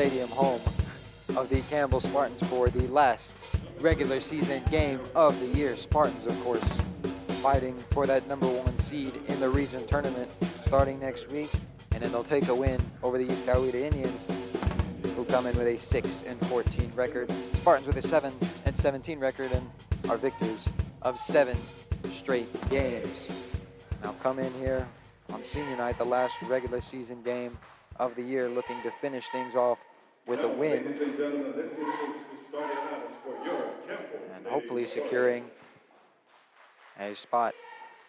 Stadium, home of the Campbell Spartans for the last regular season game of the year. Spartans, of course, fighting for that #1 seed in the region tournament starting next week, and then they'll take a win over the East Coweta Indians, who come in with a 6-14 record. Spartans with a 7-17 record and are victors of 7 straight games. Now come in here on senior night, the last regular season game of the year, looking to finish things off with a win. Ladies and gentlemen, let's get folks to starting lineups for your Campbell. And hopefully securing a spot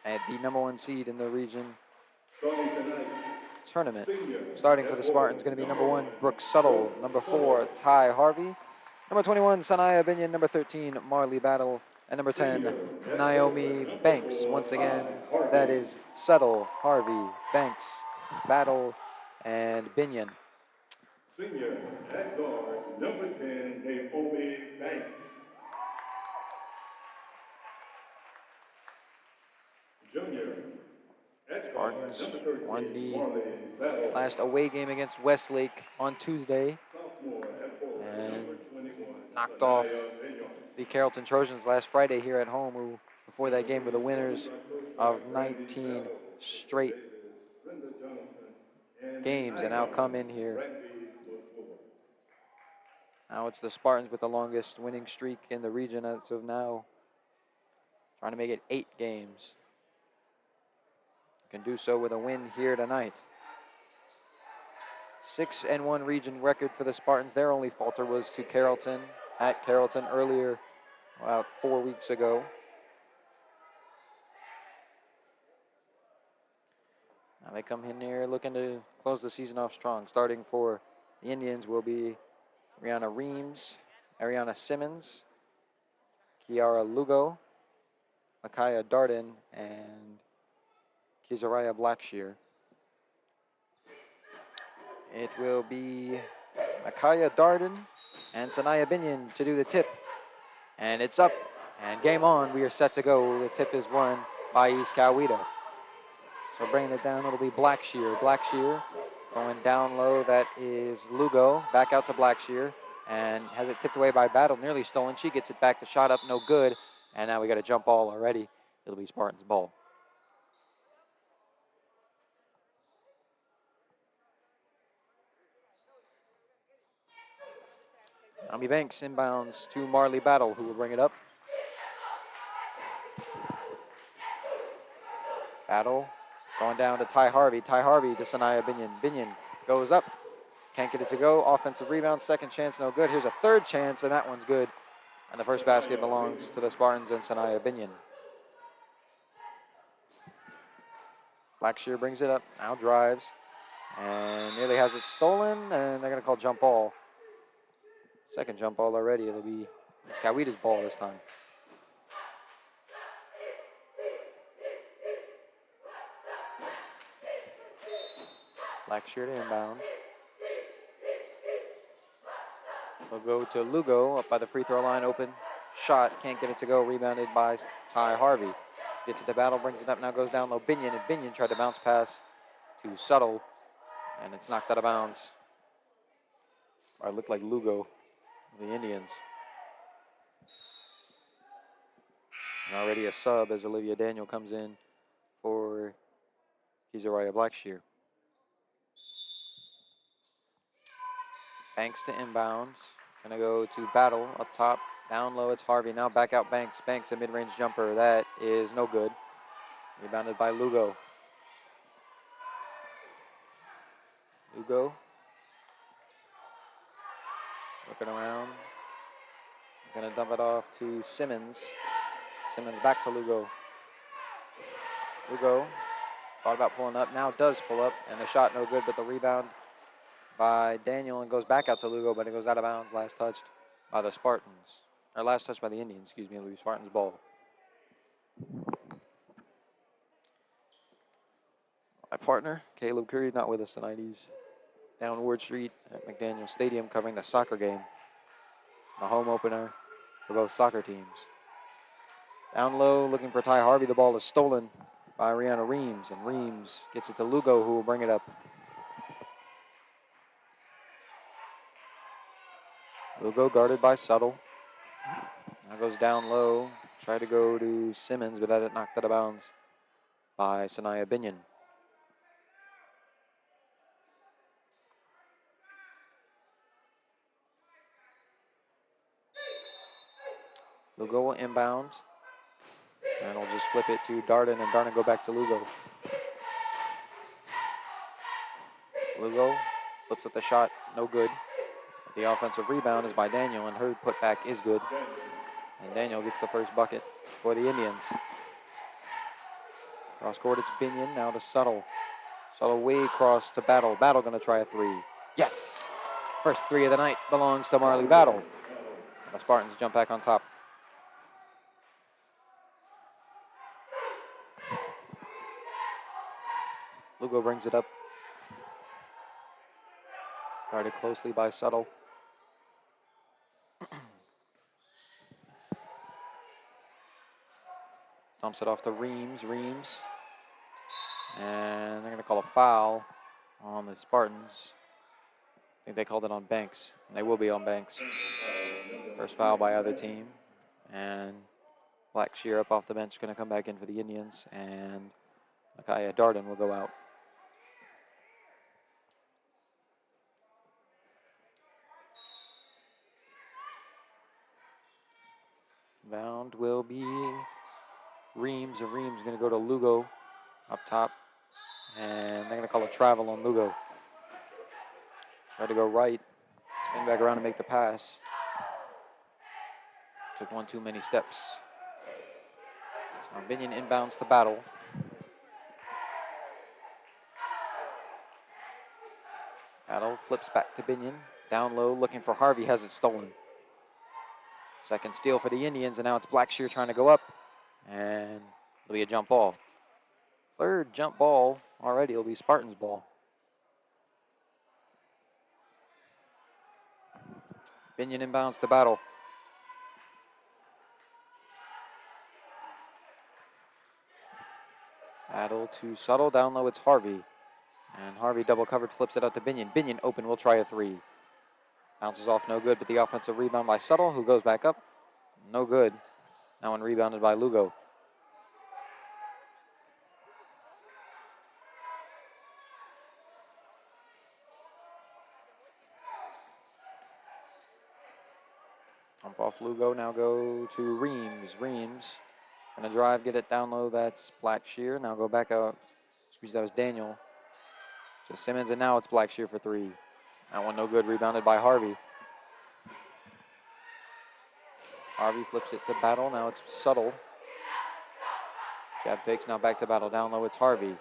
at the #1 seed in the region Starting tonight, tournament. senior Starting for the Spartans, going to be #1, Brooks Suttle. #4, Ty Harvey. #21, Sanaya Binion. #13, Marley Battle. And #10, Naomi Banks. Once again, that is Suttle, Harvey, Banks, Battle, and Binion. Senior at guard, #10, Naomi Banks. Junior at guard, Spartans #13, won the Marley Battle. last away game against Westlake on Tuesday Sophomore at forward, and #21, knocked off Sanaya Binion. the Carrollton Trojans last Friday here at home, who before that game were the winners of 19 straight games, and now come in here. Now it's the Spartans with the longest winning streak in the region as of now, trying to make it 8 games. Can do so with a win here tonight. 6-1 region record for the Spartans. Their only falter was to Carrollton, at Carrollton earlier, about 4 weeks ago. Now they come in here looking to close the season off strong. Starting for the Indians will be Rihanna Reams, Ariana Simmons, Kiara Lugo, Micaiah Darden, and Kizariah Blackshear. It will be Micaiah Darden and Sanaya Binion to do the tip. And it's up, and game on. We are set to go. The tip is won by East Coweta. So bringing it down, it'll be Blackshear. Blackshear going down low. That is Lugo. Back out to Blackshear, and has it tipped away by Battle. Nearly stolen. She gets it back. The shot up, no good. And now we got a jump ball already. It'll be Spartans' ball. Naomi Banks inbounds to Marley Battle, who will bring it up. Battle going down to Ty Harvey. Ty Harvey to Sanaya Binion. Binion goes up. Can't get it to go. Offensive rebound. Second chance, no good. Here's a third chance, and that one's good. And the first basket belongs to the Spartans and Sanaya Binion. Blackshear brings it up. Now drives. And nearly has it stolen, and they're going to call jump ball. Second jump ball already. It'll be Coweta's ball this time. Blackshear to inbound. We'll go to Lugo up by the free throw line. Open shot. Can't get it to go. Rebounded by Ty Harvey. Gets it to Battle. Brings it up. Now goes down low. Binion. And Binion tried to bounce pass to Suttle. And it's knocked out of bounds. Or it looked like Lugo, the Indians. And already a sub as Olivia Daniel comes in for Kizariah Blackshear. Banks to inbounds. Gonna go to Battle up top. Down low, it's Harvey. Now back out Banks. Banks, a mid-range jumper. That is no good. Rebounded by Lugo. Lugo. Looking around. Gonna dump it off to Simmons. Simmons back to Lugo. Lugo thought about pulling up. Now does pull up, and the shot no good, but the rebound by Daniel and goes back out to Lugo, but it goes out of bounds. Last touched by the Spartans. Or last touched by the Indians, excuse me. It'll be Spartans' ball. My partner, Caleb Curry, not with us tonight. He's down Ward Street at McDaniel Stadium covering the soccer game. The home opener for both soccer teams. Down low, looking for Ty Harvey. The ball is stolen by Rihanna Reams, and Reams gets it to Lugo, who will bring it up. Lugo guarded by Subtle. Now goes down low. Try to go to Simmons, but that knocked out of bounds by Sanaya Binion. Lugo will inbound. And we'll just flip it to Darden, and Darden go back to Lugo. Lugo flips at the shot, no good. The offensive rebound is by Daniel, and her putback is good. And Daniel gets the first bucket for the Indians. Cross court, it's Binion, now to Subtle. Subtle way across to Battle. Battle gonna try a three. Yes! First three of the night belongs to Marley Battle. The Spartans jump back on top. Lugo brings it up. Guarded closely by Subtle. Dumps it off to Reams. Reams. And they're going to call a foul on the Spartans. I think they called it on Banks. And they will be on Banks. First foul by either team. And Blackshear up off the bench going to come back in for the Indians. And Micaiah Darden will go out. Bound will be Reams. And Reams going to go to Lugo up top. And they're going to call a travel on Lugo. Tried to go right. Spin back around and make the pass. Took one too many steps. So Binion inbounds to Battle. Battle flips back to Binion. Down low, looking for Harvey, has it stolen. Second steal for the Indians, and now it's Blackshear trying to go up. And it'll be a jump ball. Third jump ball already, it'll be Spartans ball. Binion inbounds to Battle. Battle to Subtle, down low it's Harvey. And Harvey double covered, flips it out to Binion. Binion open, will try a three. Bounces off, no good, but the offensive rebound by Subtle, who goes back up. No good. That one rebounded by Lugo. Jump off Lugo, now go to Reams. Reams gonna drive, get it down low, that's Blackshear. Now go back out, that was Daniel. To Simmons, and now it's Blackshear for three. That one no good, rebounded by Harvey. Harvey flips it to Battle, now it's Subtle. Jab fakes, now back to Battle, down low it's Harvey.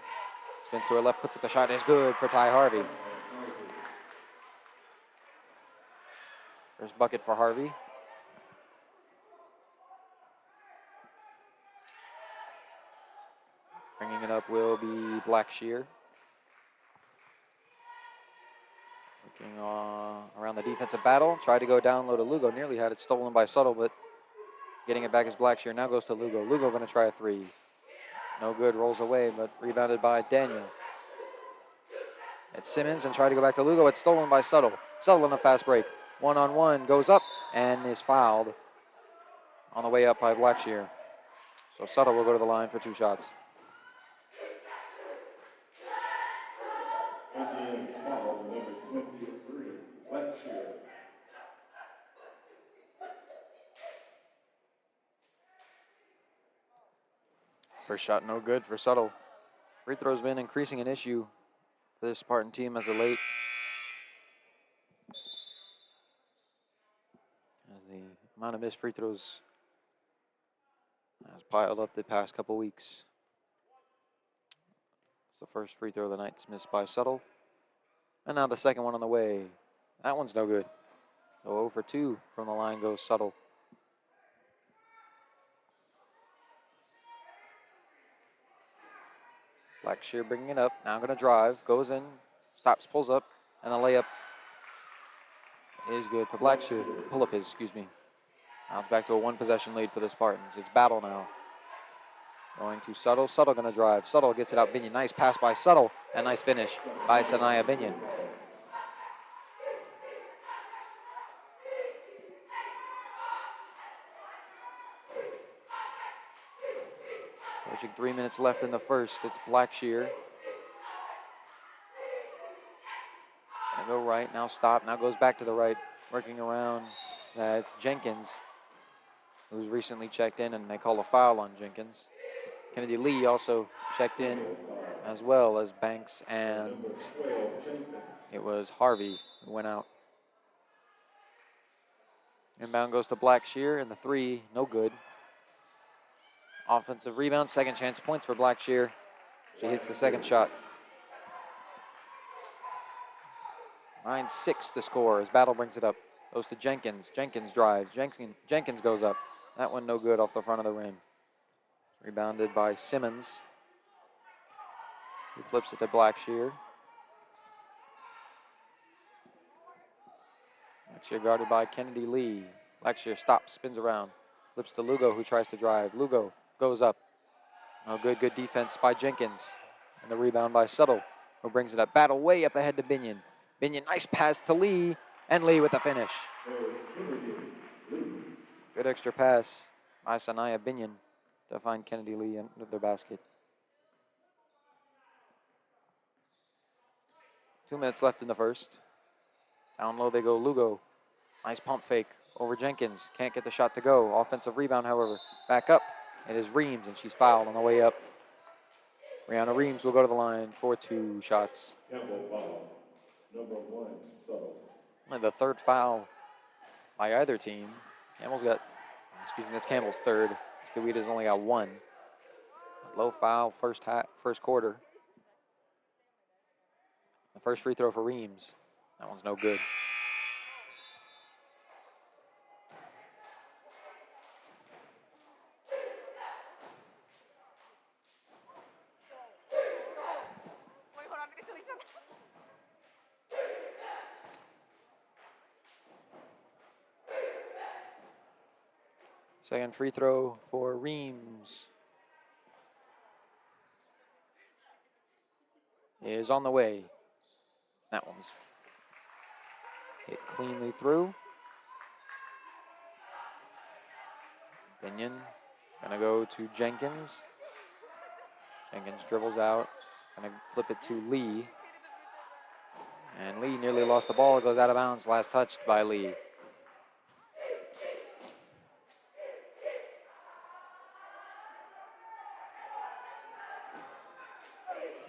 Spins to her left, puts it the shot, is good for Ty Harvey. First bucket for Harvey. Bringing it up will be Blackshear. Looking around the defensive battle. Tried to go down low to Lugo. Nearly had it stolen by Subtle, but getting it back is Blackshear. Now goes to Lugo. Lugo going to try a three. No good, rolls away, but rebounded by Daniel. It's Simmons and tried to go back to Lugo. It's stolen by Subtle. Subtle on a fast break. One-on-one, goes up and is fouled on the way up by Blackshear. So Subtle will go to the line for two shots. Indians foul number 23, Blackshear. First shot no good for Subtle. Free throw's been increasing an issue for this Spartan team as of late. As the amount of missed free throws has piled up the past couple weeks. It's the first free throw of the night. It's missed by Subtle. And now the second one on the way. That one's no good. So 0 for 2 from the line goes Subtle. Blackshear bringing it up. Now going to drive. Goes in. Stops, pulls up. And the layup is good for Blackshear. Pull up his, excuse me. Now it's back to a one-possession lead for the Spartans. It's Battle now. Going to Subtle. Subtle going to drive. Subtle gets it out. Binion. Nice pass by Subtle. And nice finish by Sanaya Binion. Approaching 3 minutes left in the first. It's Blackshear. Gonna go right, now stop, now goes back to the right, working around. It's Jenkins, who's recently checked in, and they call a foul on Jenkins. Kennedy Lee also checked in, as well as Banks, and it was Harvey who went out. Inbound goes to Blackshear, and the three, no good. Offensive rebound, second chance points for Blackshear. She hits the second shot. 9-6 the score as Battle brings it up. Goes to Jenkins. Jenkins drives. Jenkins goes up. That one no good off the front of the rim. Rebounded by Simmons, who flips it to Blackshear. Blackshear guarded by Kennedy Lee. Blackshear stops, spins around. Flips to Lugo, who tries to drive. Lugo goes up. No good, good defense by Jenkins. And the rebound by Suttle, who brings it up. Battle way up ahead to Binion. Binion, nice pass to Lee, and Lee with the finish. Good extra pass by Sanaya Binion to find Kennedy Lee under the basket. 2 minutes left in the first. Down low they go, Lugo. Nice pump fake over Jenkins. Can't get the shot to go. Offensive rebound, however. Back up. It is Reams, and she's fouled on the way up. Brianna Reams will go to the line for 2 shots. Campbell foul. Number 1, Suttle. Only the third foul by either team. That's Campbell's third. Coweta's only got 1. Low foul first quarter. The first free throw for Reams. That one's no good. Second free throw for Reams is on the way. That one's hit cleanly through. Binion gonna go to Jenkins. Jenkins dribbles out, gonna flip it to Lee. And Lee nearly lost the ball. It goes out of bounds. Last touched by Lee.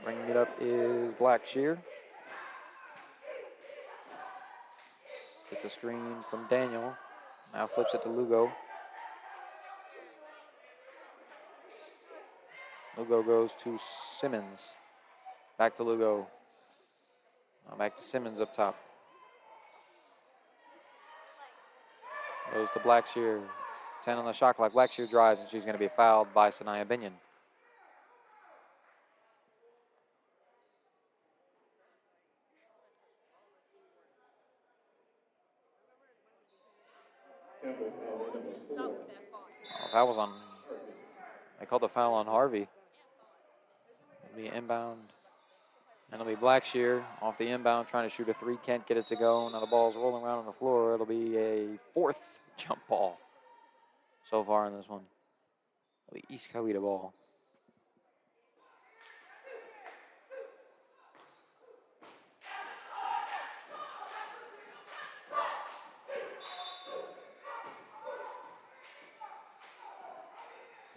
Bringing it up is Blackshear. Gets a screen from Daniel. Now flips it to Lugo. Lugo goes to Simmons. Back to Lugo. Now back to Simmons up top. Goes to Blackshear. 10 on the shot clock. Blackshear drives, and she's going to be fouled by Sanaya Binion. Campbell foul number 4. Oh, that was on. They called the foul on Harvey. It'll be inbound. And it'll be Blackshear off the inbound, trying to shoot a 3. Can't get it to go. Now the ball's rolling around on the floor. It'll be a 4th jump ball so far in this one. It'll be East Coweta ball.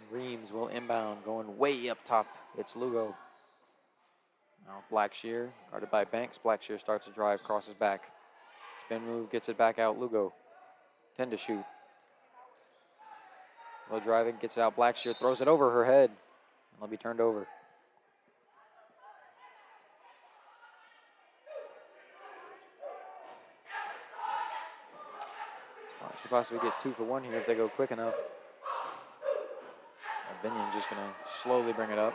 Reams will inbound, going way up top. It's Lugo. Now Blackshear, guarded by Banks. Blackshear starts to drive, crosses back. Spin move, gets it back out. Lugo, 10 to shoot. Low driving, gets it out. Blackshear throws it over her head. It'll be turned over. Could possibly get 2 for 1 here if they go quick enough. Binion just going to slowly bring it up.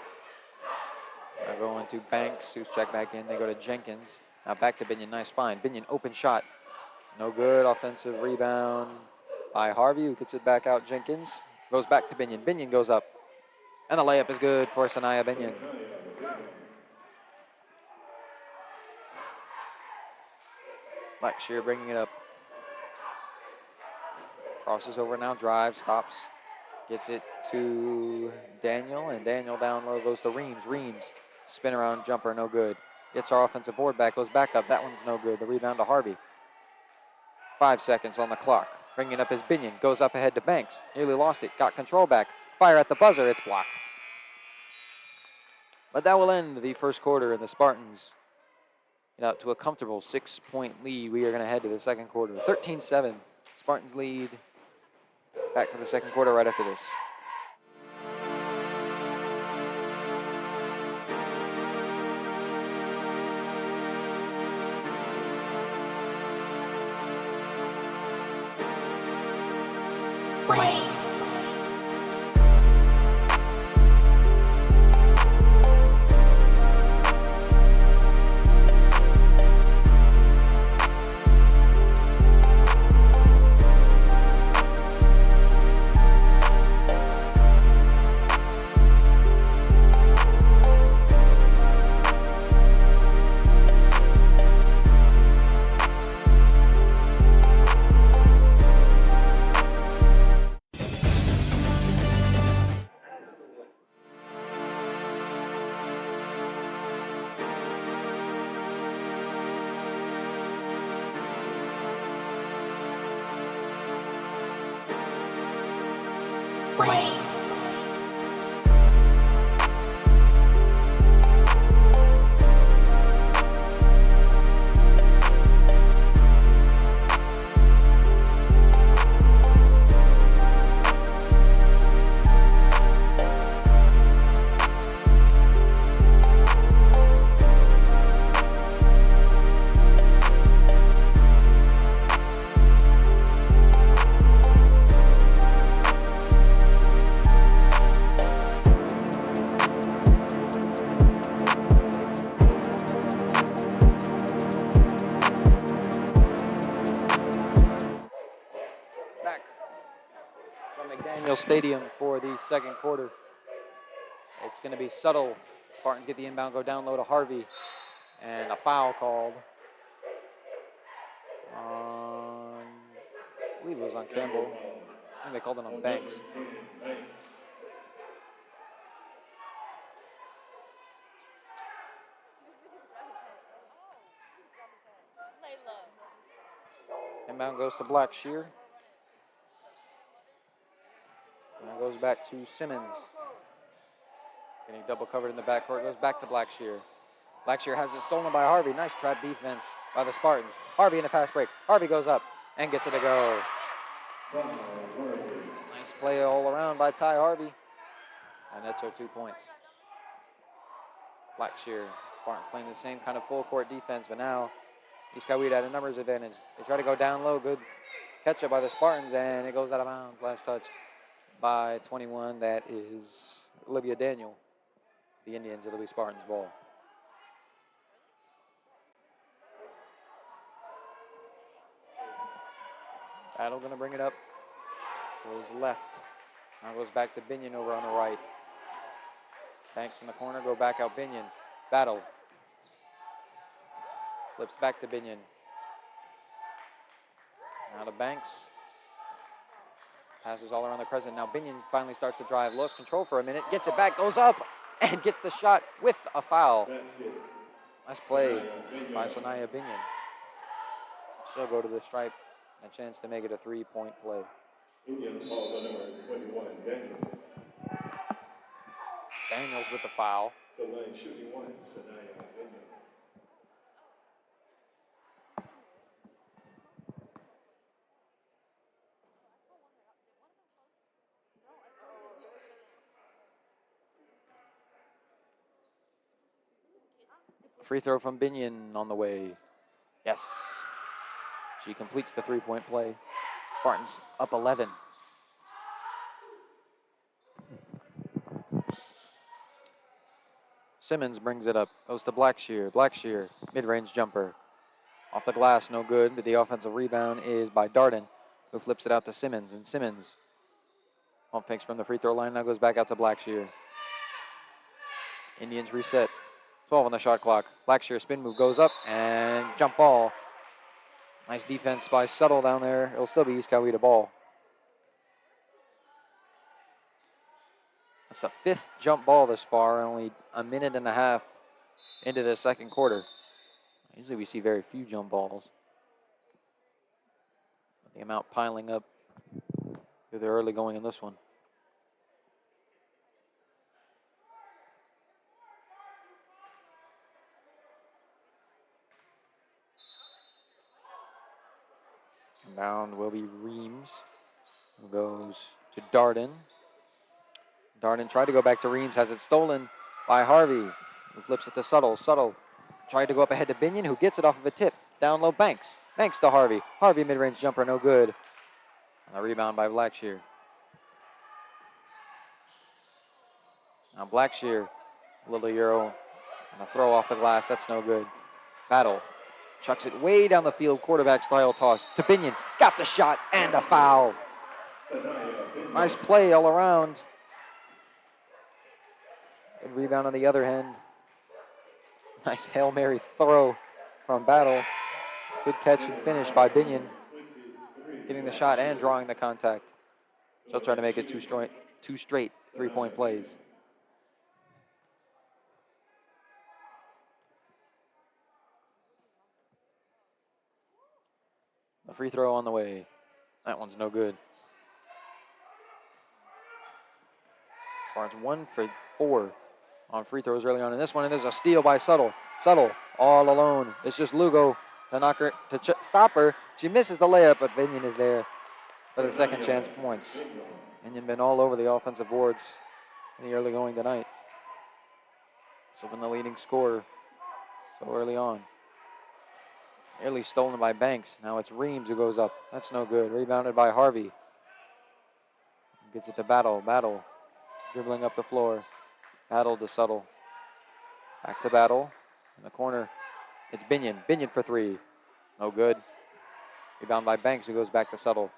Now going to Banks, who's checked back in. They go to Jenkins. Now back to Binion. Nice find. Binion, open shot. No good. Offensive rebound by Harvey, who gets it back out. Jenkins goes back to Binion. Binion goes up. And the layup is good for Sanaya Binion. Blackshear bringing it up. Crosses over now, drives, stops. Gets it to Daniel, and Daniel down low goes to Reams. Reams, spin around jumper, no good. Gets our offensive board back, goes back up. That one's no good. The rebound to Harvey. 5 seconds on the clock. Bringing up his Binion. Goes up ahead to Banks. Nearly lost it. Got control back. Fire at the buzzer. It's blocked. But that will end the first quarter, and the Spartans get out to a comfortable 6-point lead. We are going to head to the second quarter. 13-7. Spartans lead. Back for the second quarter right after this. Stadium for the second quarter. It's going to be Subtle. Spartans get the inbound, go down low to Harvey, and a foul called on, I believe it was on Campbell. I think they called it on Banks. Inbound goes to Blackshear. Now goes back to Simmons. Getting double covered in the backcourt, goes back to Blackshear. Blackshear has it stolen by Harvey. Nice trap defense by the Spartans. Harvey in a fast break. Harvey goes up and gets it to go. Nice play all around by Ty Harvey. And that's our 2 points. Blackshear, Spartans playing the same kind of full court defense, but now East Coweta at a numbers advantage. They try to go down low. Good catch up by the Spartans, and it goes out of bounds. Last touched by 21. That is Olivia Daniel. The Indians, it'll be Spartans ball. Battle gonna bring it up. Goes left. Now goes back to Binion over on the right. Banks in the corner, go back out Binion. Battle. Flips back to Binion. Now to Banks. Passes all around the crescent. Now Binion finally starts to drive. Lost control for a minute. Gets it back, goes up, and gets the shot with a foul. Nice play by Sanaya Binion. She'll go to the stripe. A chance to make it a 3-point play. Indians falls on number 21, Daniel. Daniels with the foul. To line shooting one, Sanaya Daniel. Free throw from Binion on the way. Yes. She completes the 3-point play. Spartans up 11. Simmons brings it up. Goes to Blackshear. Blackshear, mid-range jumper. Off the glass, no good, but the offensive rebound is by Darden, who flips it out to Simmons. And Simmons, pump fakes from the free throw line, now goes back out to Blackshear. Indians reset. 12 on the shot clock. Blackshear spin move goes up and jump ball. Nice defense by Subtle down there. It'll still be East Coweta ball. That's the 5th jump ball this far, only a minute and a half into the second quarter. Usually we see very few jump balls. The amount piling up through the early going in this one. Inbound will be Reams, who goes to Darden. Darden tried to go back to Reams, has it stolen by Harvey, who flips it to Subtle. Subtle tried to go up ahead to Binion, who gets it off of a tip. Down low, Banks. Banks to Harvey. Harvey mid-range jumper, no good. And a rebound by Blackshear. Now Blackshear, a little Euro, and a throw off the glass, that's no good. Battle. Chucks it way down the field, quarterback style toss to Binion. Got the shot and a foul. Nice play all around. Good rebound on the other end. Nice Hail Mary throw from Battle. Good catch and finish by Binion. Getting the shot and drawing the contact. She'll try to make it two straight three-point plays. The free throw on the way. That one's no good. Spartans 1 for 4 on free throws early on in this one, and there's a steal by Subtle. Subtle all alone. It's just Lugo to knock her, to stop her. She misses the layup, but Binion is there for the second chance points. Binion been all over the offensive boards in the early going tonight. So been the leading scorer so early on. Nearly stolen by Banks. Now it's Reams who goes up. That's no good. Rebounded by Harvey. Gets it to Battle. Battle dribbling up the floor. Battle to Subtle. Back to Battle. In the corner, it's Binion. Binion for 3. No good. Rebound by Banks, who goes back to Subtle.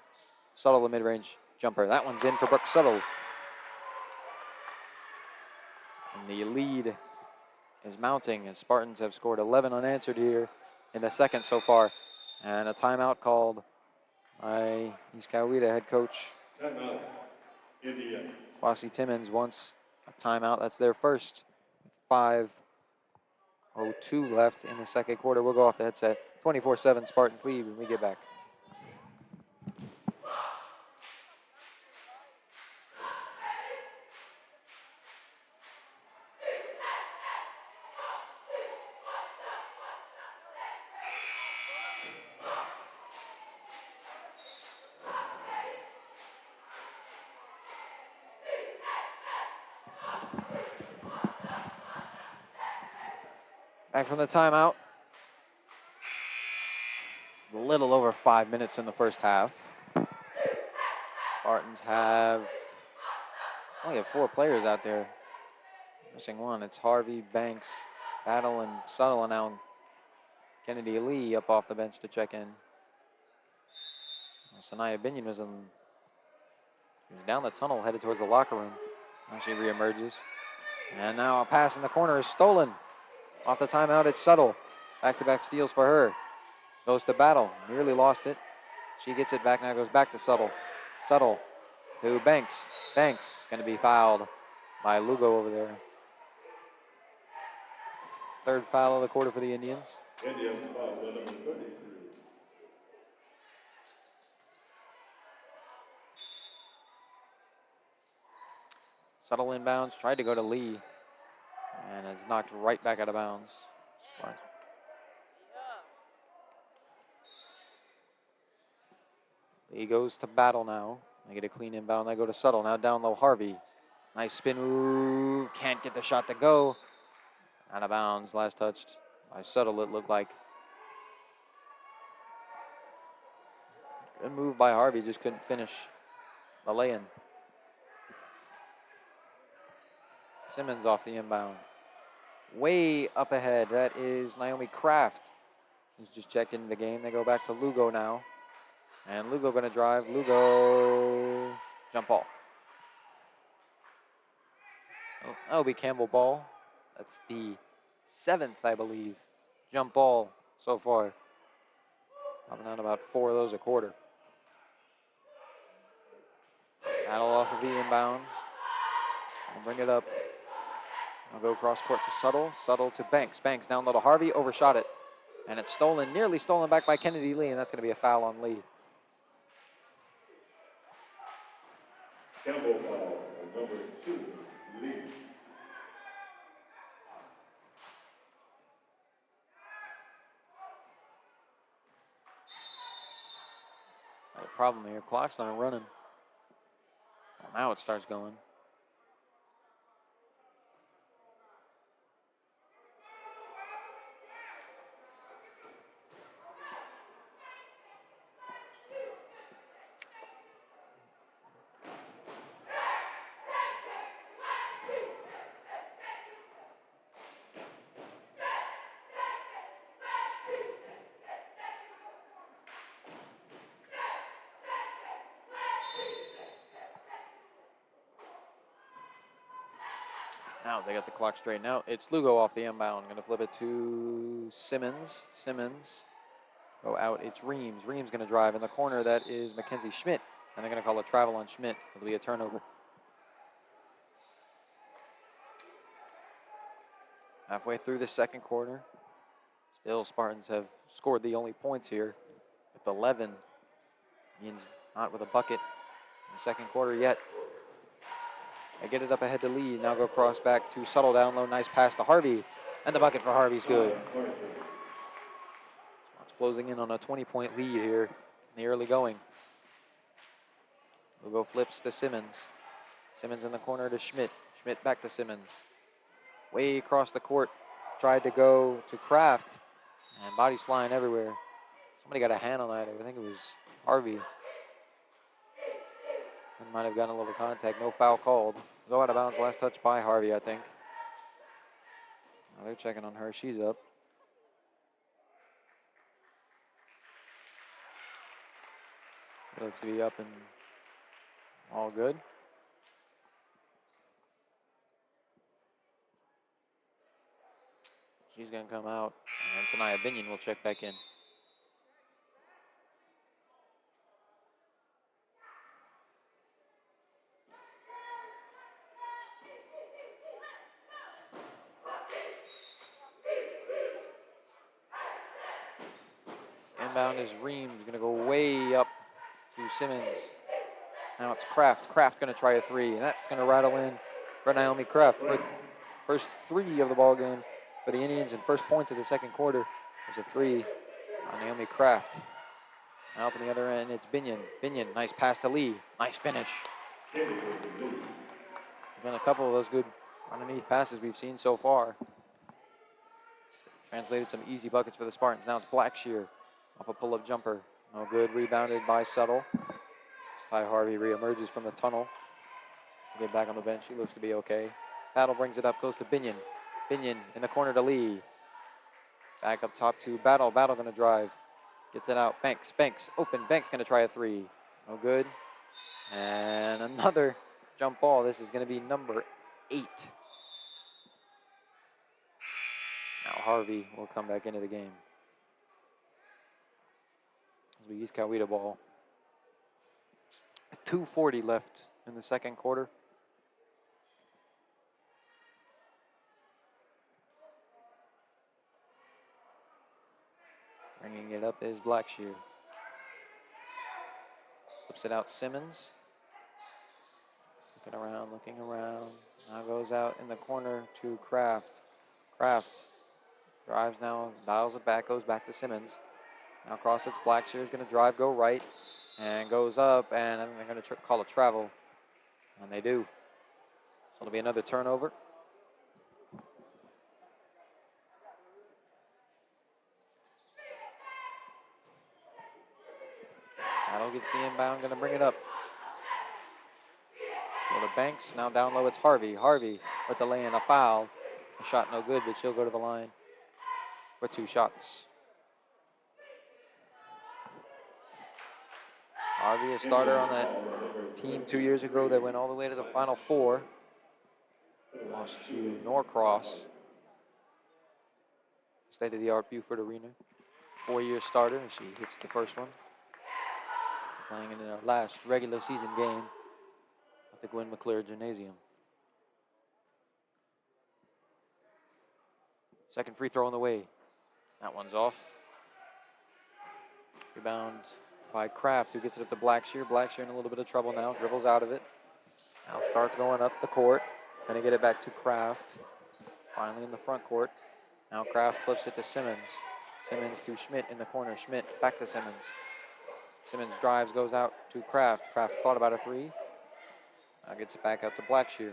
Subtle, the mid-range jumper. That one's in for Brooke Subtle. And the lead is mounting as Spartans have scored 11 unanswered here in the second so far. And a timeout called by East Coweta head coach Timeout. Indiana. Kwasi Timmons wants a timeout. That's their first. 5:02 left in the second quarter. We'll go off the headset. 24-7 Spartans lead when we get back. Back from the timeout. A little over 5 minutes in the first half. Spartans only have 4 players out there. Missing one. It's Harvey, Banks, Battle, and Subtle, and now Kennedy Lee up off the bench to check in. Sanaya Binion was down the tunnel, headed towards the locker room. Now she reemerges. And now a pass in the corner is stolen. Off the timeout, it's Subtle. Back-to-back steals for her. Goes to Battle. Nearly lost it. She gets it back, now goes back to Subtle. Subtle to Banks. Banks going to be fouled by Lugo over there. Third foul of the quarter for the Indians. Indians foul number 33. Subtle inbounds, tried to go to Lee, and is knocked right back out of bounds. Lee goes to Battle now. They get a clean inbound. They go to Subtle. Now down low, Harvey. Nice spin move. Can't get the shot to go. Out of bounds. Last touched by Subtle, it looked like. Good move by Harvey. Just couldn't finish the lay-in. Simmons off the inbound. Way up ahead. That is Naomi Kraft, who's just checked into the game. They go back to Lugo now. And Lugo going to drive. Lugo, jump ball. Oh, that'll be Campbell ball. That's the 7th, I believe, jump ball so far. Popping out about 4 of those a quarter. Battle off of the inbound. I'll bring it up. I'll go cross court to Subtle. Subtle to Banks. Banks down low to Harvey. Overshot it. And it's stolen, nearly stolen back by Kennedy Lee, and that's going to be a foul on Lee. Campbell foul on number 2, Lee. Not a problem here. Clock's not running. Well, now it starts going. Now they got the clock straightened out. It's Lugo off the inbound. Going to flip it to Simmons. Simmons go out. It's Reams. Reams going to drive in the corner. That is Mackenzie Schmidt. And they're going to call a travel on Schmidt. It'll be a turnover. Halfway through the second quarter. Still, Spartans have scored the only points here with 11. Means not with a bucket in the second quarter yet. They get it up ahead to Lee. Now go cross back to Subtle down low. Nice pass to Harvey. And the bucket for Harvey's good. Spartans closing in on a 20-point lead here in the early going. Lugo flips to Simmons. Simmons in the corner to Schmidt. Schmidt back to Simmons. Way across the court. Tried to go to Kraft. And bodies flying everywhere. Somebody got a hand on that. I think it was Harvey. And might have gotten a little contact. No foul called. Go out of bounds. Last touch by Harvey, I think. Now they're checking on her. She's up. Looks to be up and all good. She's going to come out. And Sanaya Binion will check back in. Inbound is Reams, going to go way up to Simmons. Now it's Kraft. Kraft going to try a three, and that's going to rattle in for Naomi Kraft. First three of the ball game for the Indians, and first points of the second quarter. There's a three on Naomi Kraft. Now up on the other end, it's Binion. Binion, nice pass to Lee. Nice finish. There's been a couple of those good underneath passes we've seen so far. Translated some easy buckets for the Spartans. Now it's Blackshear off a pull-up jumper. No good. Rebounded by Subtle. Ty Harvey reemerges from the tunnel. Get back on the bench. He looks to be okay. Battle brings it up. Goes to Binion. Binion in the corner to Lee. Back up top to Battle. Battle going to drive. Gets it out. Banks. Banks open. Banks going to try a three. No good. And another jump ball. This is going to be number 8. Now Harvey will come back into the game. As we use Coweta ball. 2:40 left in the second quarter. Bringing it up is Blackshear. Flips it out Simmons. Looking around. Now goes out in the corner to Kraft. Kraft drives now, dials it back, goes back to Simmons. Now across it's Blackshear, is going to drive, go right, and goes up, and then they're going to call a travel. And they do. So it'll be another turnover. Battle gets the inbound, going to bring it up. Go to Banks, now down low it's Harvey. Harvey with the lay-in, a foul. A shot no good, but she'll go to the line for 2 shots. Harvey, a starter on that team 2 years ago that went all the way to the Final Four. Lost to Norcross. State-of-the-art Buford Arena. 4-year starter, and she hits the first one. Playing in our last regular season game at the Gwen McClure Gymnasium. Second free throw on the way. That one's off. Rebound by Kraft, who gets it up to Blackshear. Blackshear in a little bit of trouble now. Dribbles out of it. Now starts going up the court. Going to get it back to Kraft. Finally in the front court. Now Kraft flips it to Simmons. Simmons to Schmidt in the corner. Schmidt back to Simmons. Simmons drives, goes out to Kraft. Kraft thought about a three. Now gets it back out to Blackshear.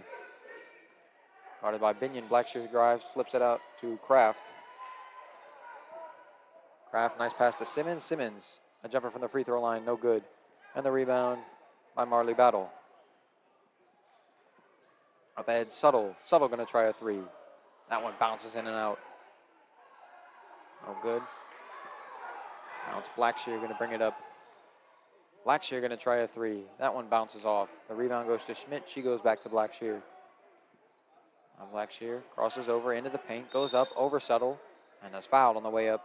Guarded by Binion. Blackshear drives, flips it out to Kraft. Kraft, nice pass to Simmons. Simmons, a jumper from the free throw line, no good. And the rebound by Marley Battle. Up ahead, Subtle. Subtle going to try a three. That one bounces in and out. No good. Now it's Blackshear going to bring it up. Blackshear going to try a three. That one bounces off. The rebound goes to Schmidt. She goes back to Blackshear. Now Blackshear crosses over into the paint, goes up over Subtle, and is fouled on the way up.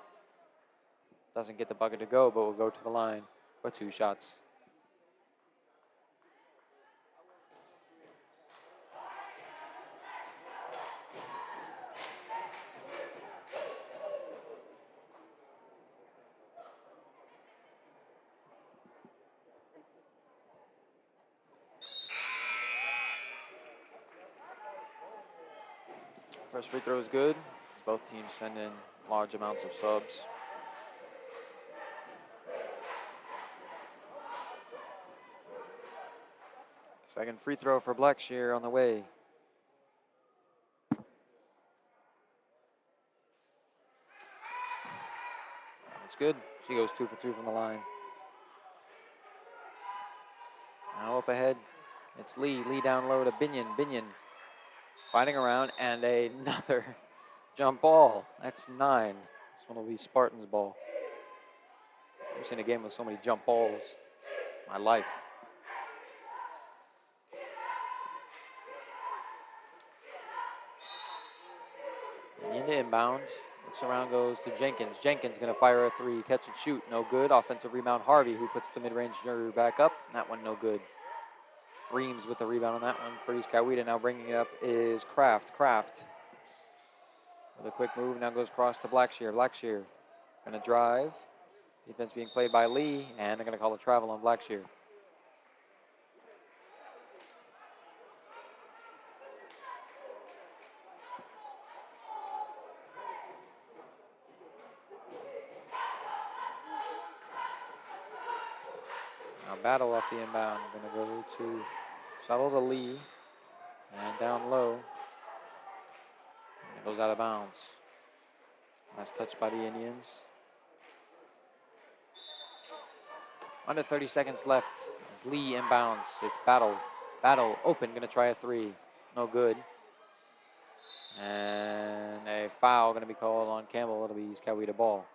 Doesn't get the bucket to go, but will go to the line for 2 shots. First free throw is good. Both teams send in large amounts of subs. Second free throw for Blackshear on the way. That's good. She goes 2 for 2 from the line. Now up ahead, it's Lee. Lee down low to Binion. Binion fighting around, and another jump ball. That's 9. This one will be Spartans' ball. I've seen a game with so many jump balls in my life. Binion to inbound. Looks around, goes to Jenkins. Jenkins going to fire a three. Catch and shoot. No good. Offensive rebound, Harvey, who puts the mid-range jumper back up. That one no good. Reams with the rebound on that one for East Coweta. Now bringing it up is Kraft. Kraft with a quick move. Now goes across to Blackshear. Blackshear going to drive. Defense being played by Lee, and they're going to call a travel on Blackshear. Now Battle off the inbound. Going to go to Subtle to Lee, and down low. And it goes out of bounds. Nice touch by the Indians. Under 30 seconds left as Lee inbounds. It's Battle. Battle open, going to try a three. No good. And a foul going to be called on Campbell. It'll be East Coweta ball.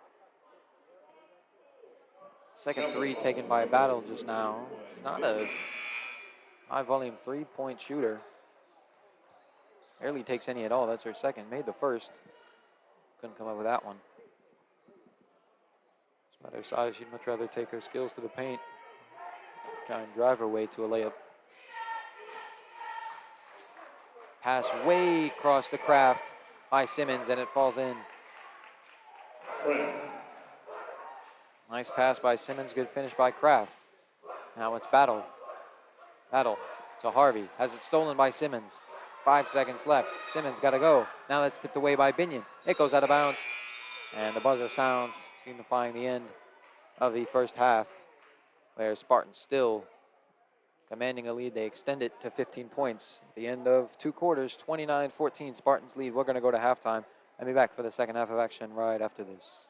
Second three taken by Battle just now. Not a high volume 3-point shooter. Barely takes any at all. That's her second. Made the first. Couldn't come up with that one. Despite her size, she'd much rather take her skills to the paint. Try and drive her way to a layup. Pass way across the Kraft by Simmons, and it falls in. Nice pass by Simmons, good finish by Kraft. Now it's Battle. Battle to Harvey, has it stolen by Simmons. 5 seconds left, Simmons gotta go. Now that's tipped away by Binion. It goes out of bounds, and the buzzer sounds, signifying the end of the first half, where Spartans still commanding a lead. They extend it to 15 points. At the end of 2 quarters, 29-14, Spartans lead. We're gonna go to halftime. I'll be back for the second half of action right after this.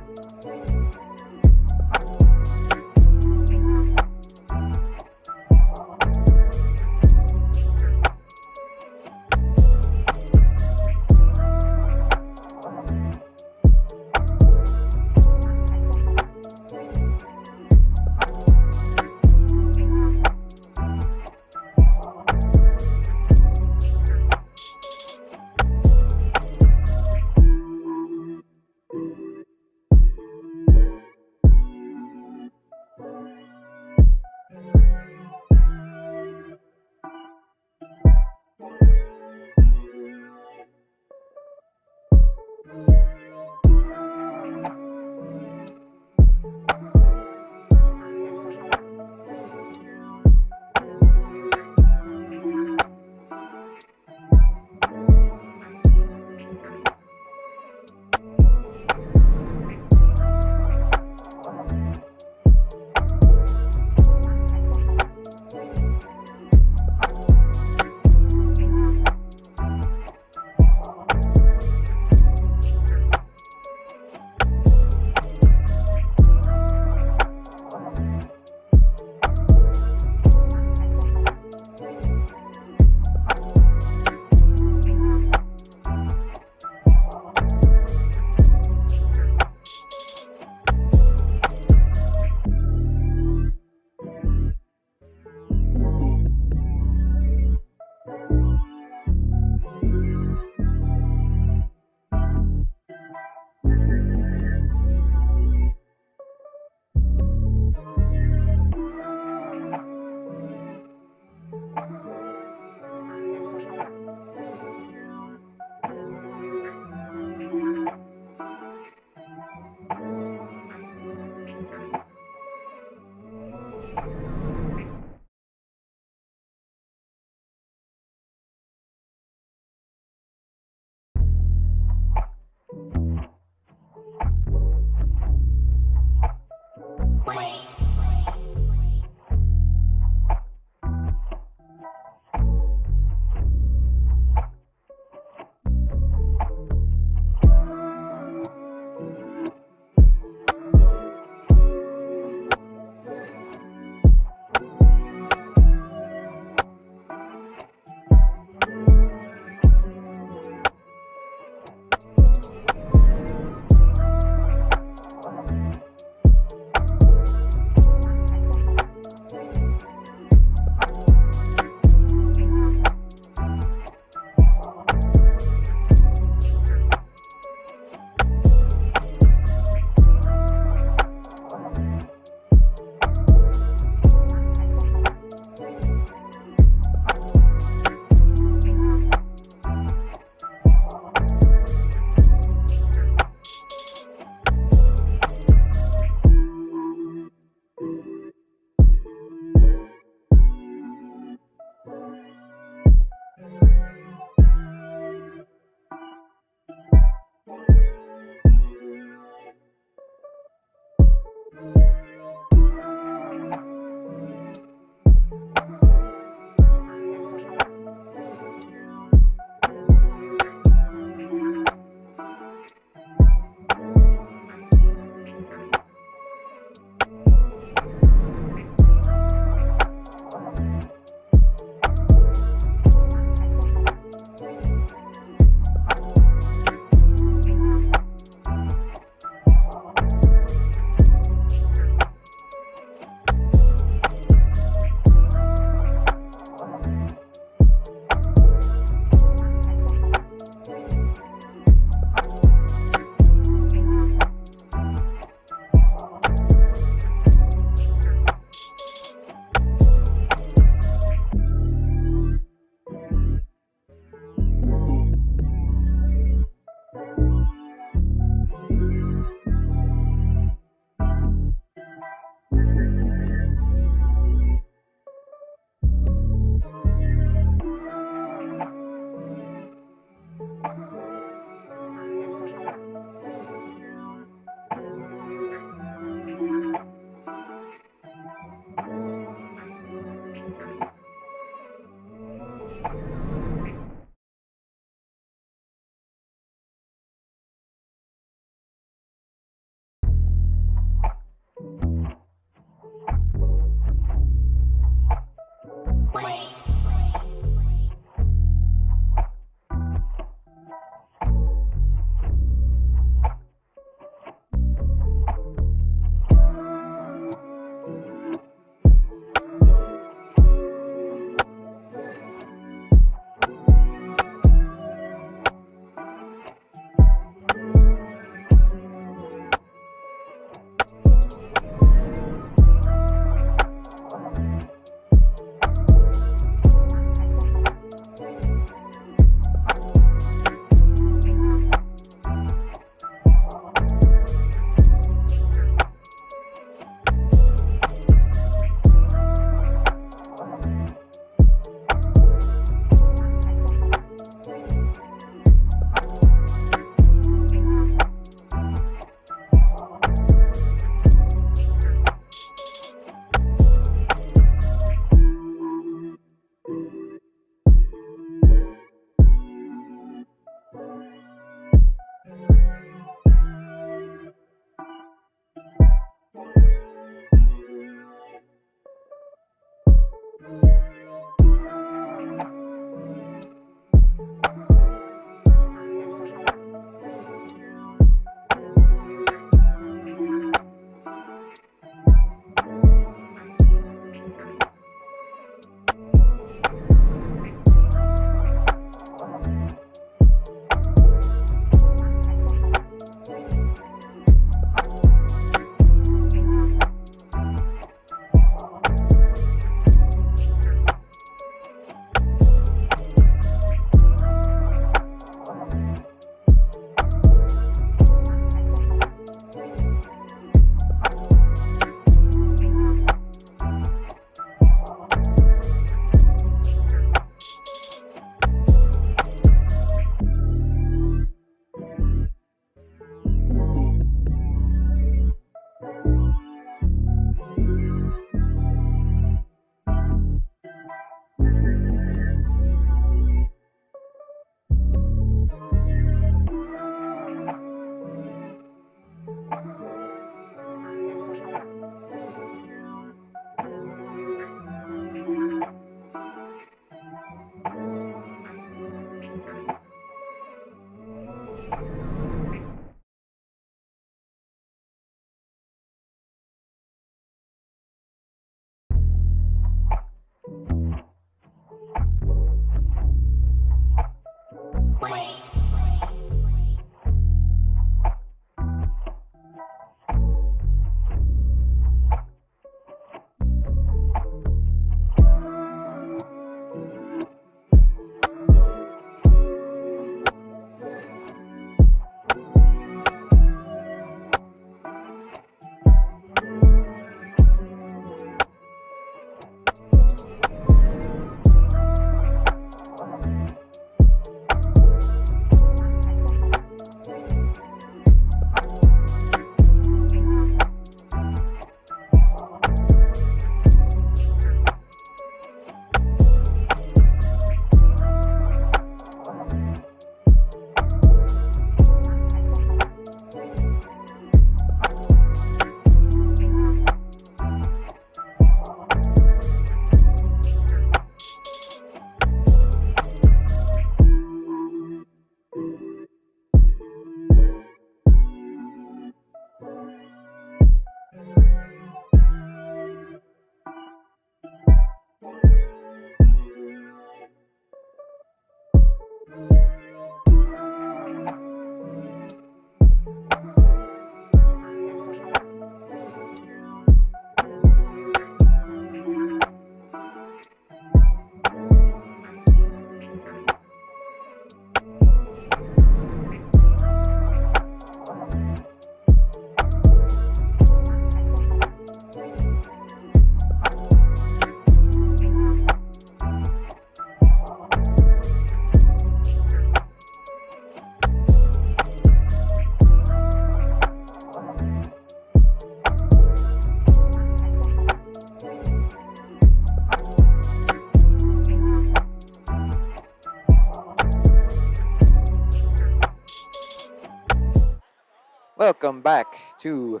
Welcome back to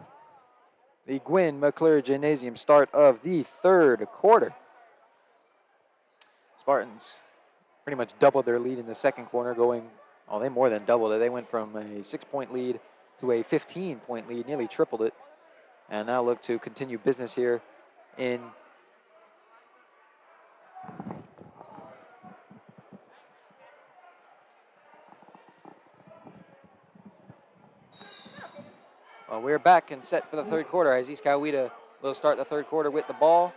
the Gwynn McClure Gymnasium start of the third quarter. Spartans pretty much doubled their lead in the second quarter, they more than doubled it. They went from a 6-point lead to a 15-point lead, nearly tripled it, and now look to continue business here in Well, we're back and set for the third quarter as East Coweta will start the third quarter with the ball.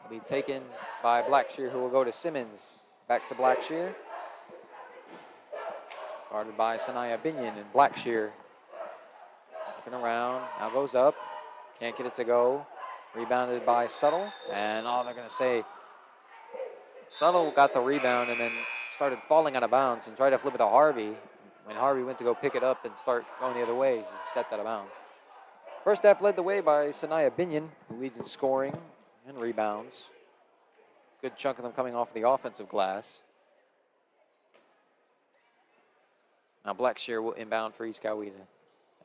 It'll be taken by Blackshear, who will go to Simmons. Back to Blackshear. Guarded by Sanaya Binion, and Blackshear looking around, now goes up. Can't get it to go. Rebounded by Subtle, and they're going to say Subtle got the rebound and then started falling out of bounds and tried to flip it to Harvey. When Harvey went to go pick it up and start going the other way, he stepped out of bounds. First half led the way by Sanaya Binion, who leads in scoring and rebounds. Good chunk of them coming off the offensive glass. Now Blackshear will inbound for East Coweta.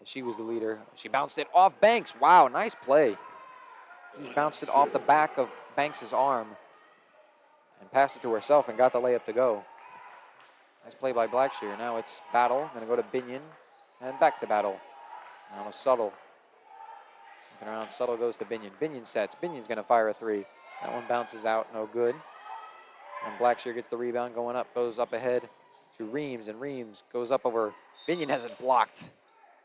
She was the leader. She bounced it off Banks. Wow, nice play. She just bounced it off the back of Banks' arm and passed it to herself and got the layup to go. Nice play by Blackshear. Now it's Battle. Going to go to Binion and back to Battle. Now Subtle. Looking around, Subtle goes to Binion. Binion sets. Binion's going to fire a three. That one bounces out, no good. And Blackshear gets the rebound, going up, goes up ahead to Reams, and Reams goes up over. Binion has it blocked.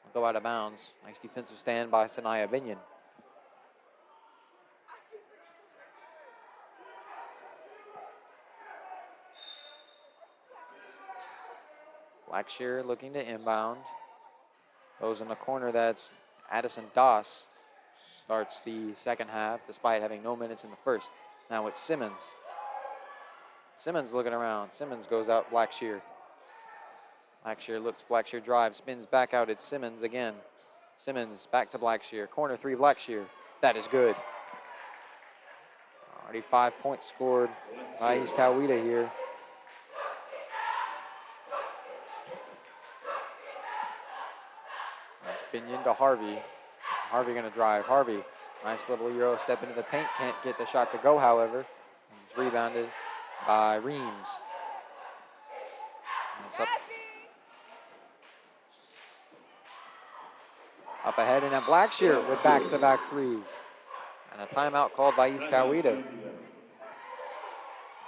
Will go out of bounds. Nice defensive stand by Sanaya Binion. Blackshear looking to inbound. Goes in the corner, that's Addison Doss. Starts the second half despite having no minutes in the first. Now it's Simmons. Simmons looking around. Simmons goes out Blackshear. Blackshear looks, Blackshear drives, spins back out. It's Simmons again. Simmons back to Blackshear. Corner three, Blackshear. That is good. Already 5 points scored by East Coweta here. That's Binion to Harvey. Harvey going to drive. Harvey, nice little Euro step into the paint. Can't get the shot to go, however. It's rebounded by Reams. And it's up ahead, and then Blackshear with back-to-back threes. And a timeout called by East Coweta.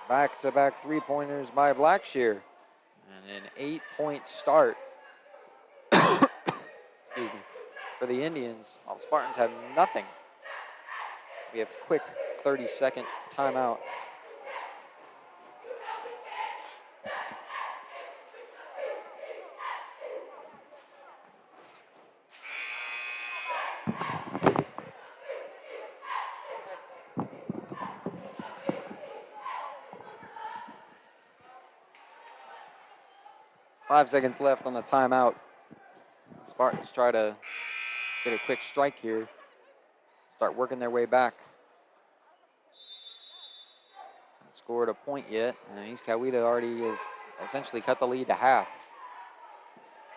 Back-to-back three-pointers by Blackshear. And an 8-point start excuse me, for the Indians. All the Spartans have nothing. We have a quick 30-second timeout. Five seconds left on the timeout. Spartans try to get a quick strike here. Start working their way back. Haven't scored a point yet, and East Coweta already has essentially cut the lead to half.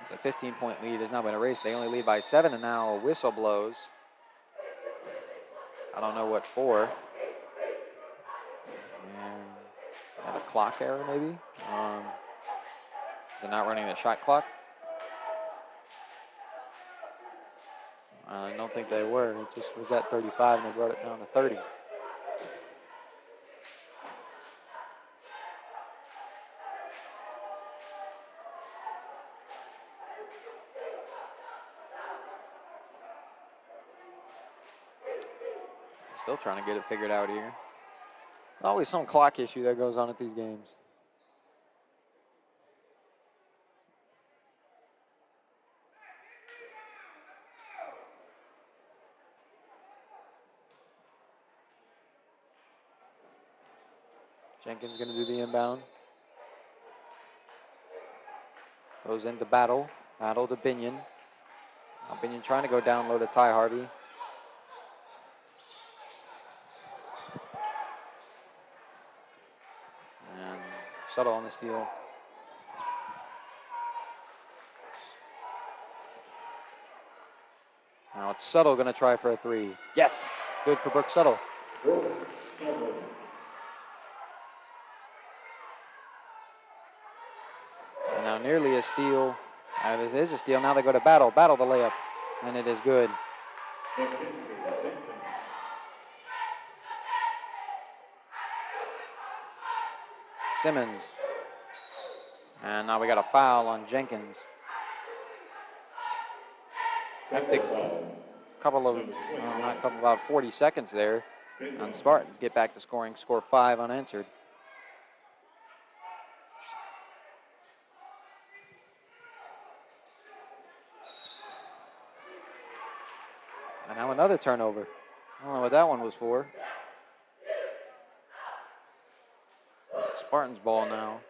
It's a 15-point lead. Has now been erased. They only lead by 7, and now a whistle blows. I don't know what for. And a clock error, maybe? They're not running the shot clock. I don't think they were. It just was at 35, and they brought it down to 30. Still trying to get it figured out here. Always some clock issue that goes on at these games. Jenkins going to do the inbound. Goes into Battle. Battle to Binion. Now Binion trying to go down low to Ty Harvey. And Subtle on the steal. Now it's Subtle going to try for a three. Yes, good for Brooke Subtle. Brooke Subtle. And now nearly a steal. This is a steal. Now they go to Battle. Battle the layup. And it is good. Simmons. And now we got a foul on Jenkins. Hectic couple of, not couple, about 40 seconds there on Spartans. Get back to scoring, score 5 unanswered. And now another turnover. I don't know what that one was for. Spartans ball now.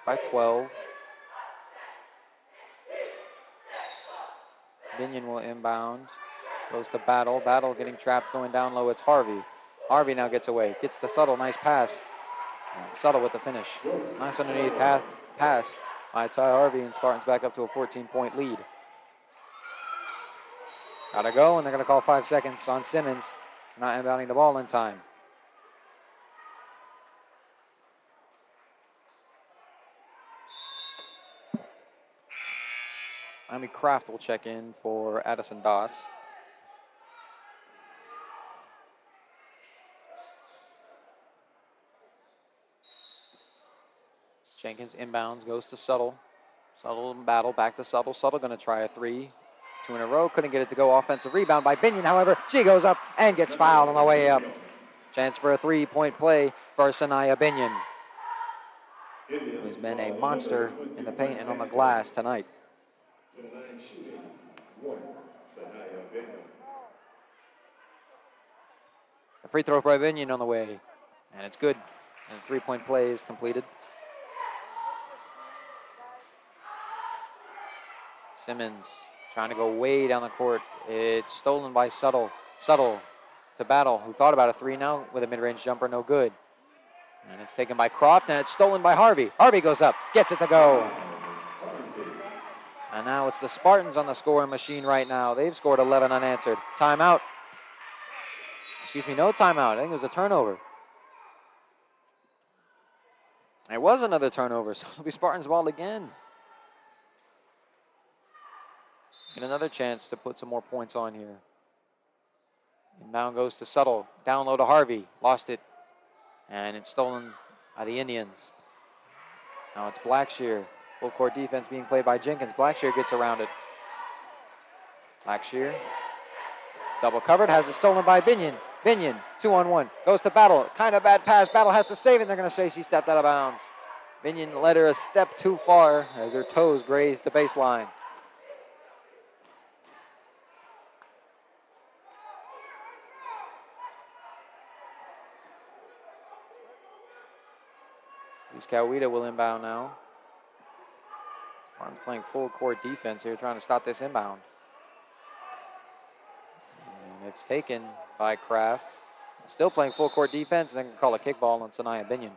By 12. Binion will inbound. Goes to Battle. Battle getting trapped, going down low. It's Harvey. Harvey now gets away. Gets to Subtle. Nice pass. And Subtle with the finish. Nice underneath pass by Ty Harvey, and Spartans back up to a 14-point lead. Gotta go, and they're gonna call 5 seconds on Simmons. Not inbounding the ball in time. Miami Kraft will check in for Addison Doss. Jenkins inbounds, goes to Subtle. Subtle in Battle, back to Subtle. Subtle gonna try a three. 2 in a row, couldn't get it to go. Offensive rebound by Binion, however. She goes up and gets fouled on the way up. Chance for a 3-point play for Sanaya Binion, who's been a monster in the paint and on the glass tonight. A free throw by Binion on the way, and it's good. And the 3-point play is completed. Simmons trying to go way down the court. It's stolen by Subtle. Subtle to Battle, who thought about a three now with a mid-range jumper, no good. And it's taken by Croft, and it's stolen by Harvey. Harvey goes up, gets it to go. And now it's the Spartans on the scoring machine right now. They've scored 11 unanswered. Timeout. Excuse me, no timeout. I think it was a turnover. It was another turnover, so it'll be Spartans ball again. And another chance to put some more points on here. Inbound goes to Subtle. Down low to Harvey. Lost it. And it's stolen by the Indians. Now it's Blackshear. Full court defense being played by Jenkins. Blackshear gets around it. Blackshear. Double covered. Has it stolen by Binion. Binion, 2-on-1. Goes to Battle. Kind of bad pass. Battle has to save it. They're going to say she stepped out of bounds. Binion led her a step too far as her toes grazed the baseline. Coweta will inbound now. Spartans playing full court defense here, trying to stop this inbound. And it's taken by Kraft. Still playing full court defense, and then call a kickball on Sanaya Binion.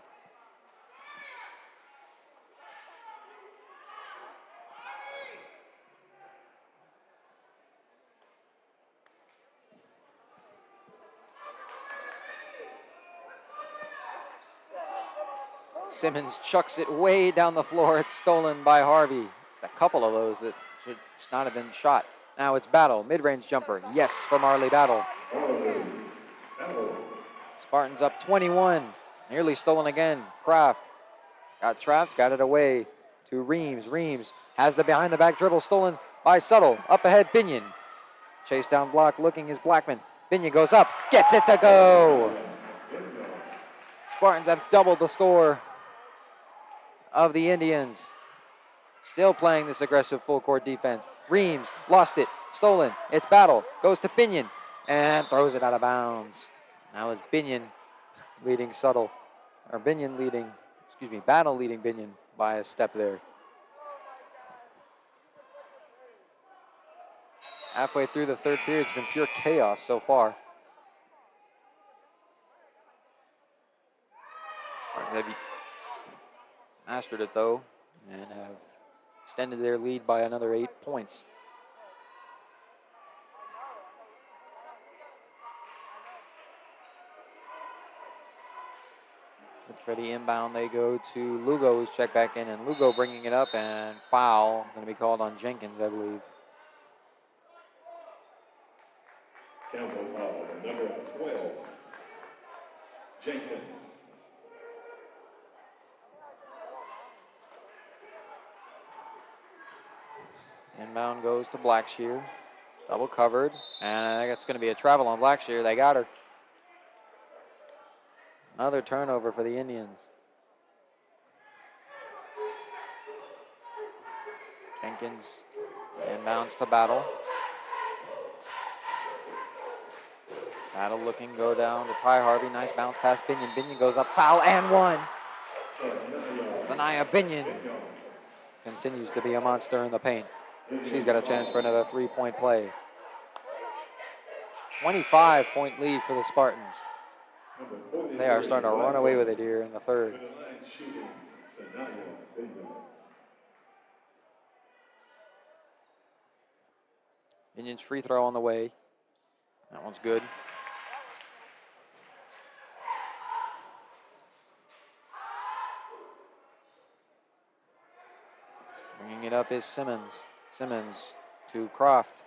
Simmons chucks it way down the floor. It's stolen by Harvey. A couple of those that should just not have been shot. Now it's Battle. Mid-range jumper. Yes, from Marley Battle. Spartans up 21. Nearly stolen again. Kraft got trapped, got it away to Reams. Reams has the behind-the-back dribble stolen by Subtle. Up ahead, Binion. Chase down block looking is Blackman. Binion goes up, gets it to go. Spartans have doubled the score of the Indians. Still playing this aggressive full court defense. Reams lost it, stolen. It's Battle, goes to Binion, and throws it out of bounds. Now it's Binion leading Subtle, or Binion leading, Battle leading Binion by a step there. Halfway through the third period, it's been pure chaos so far. Spartans have mastered it though, and have extended their lead by another 8 points. Look for the inbound. They go to Lugo, who's checked back in, and Lugo bringing it up, and foul going to be called on Jenkins, I believe. Campbell foul, number 12, Jenkins. Inbound goes to Blackshear. Double covered, and it's going to be a travel on Blackshear. They got her. Another turnover for the Indians. Jenkins inbounds to Battle. Battle looking, go down to Ty Harvey. Nice bounce past Binion. Binion goes up, foul and one. Sanaya Binion continues to be a monster in the paint. She's got a chance for another three-point play. 25-point lead for the Spartans. They are starting to run away with it here in the third. Binion's free throw on the way. That one's good. Bringing it up is Simmons. Simmons to Croft.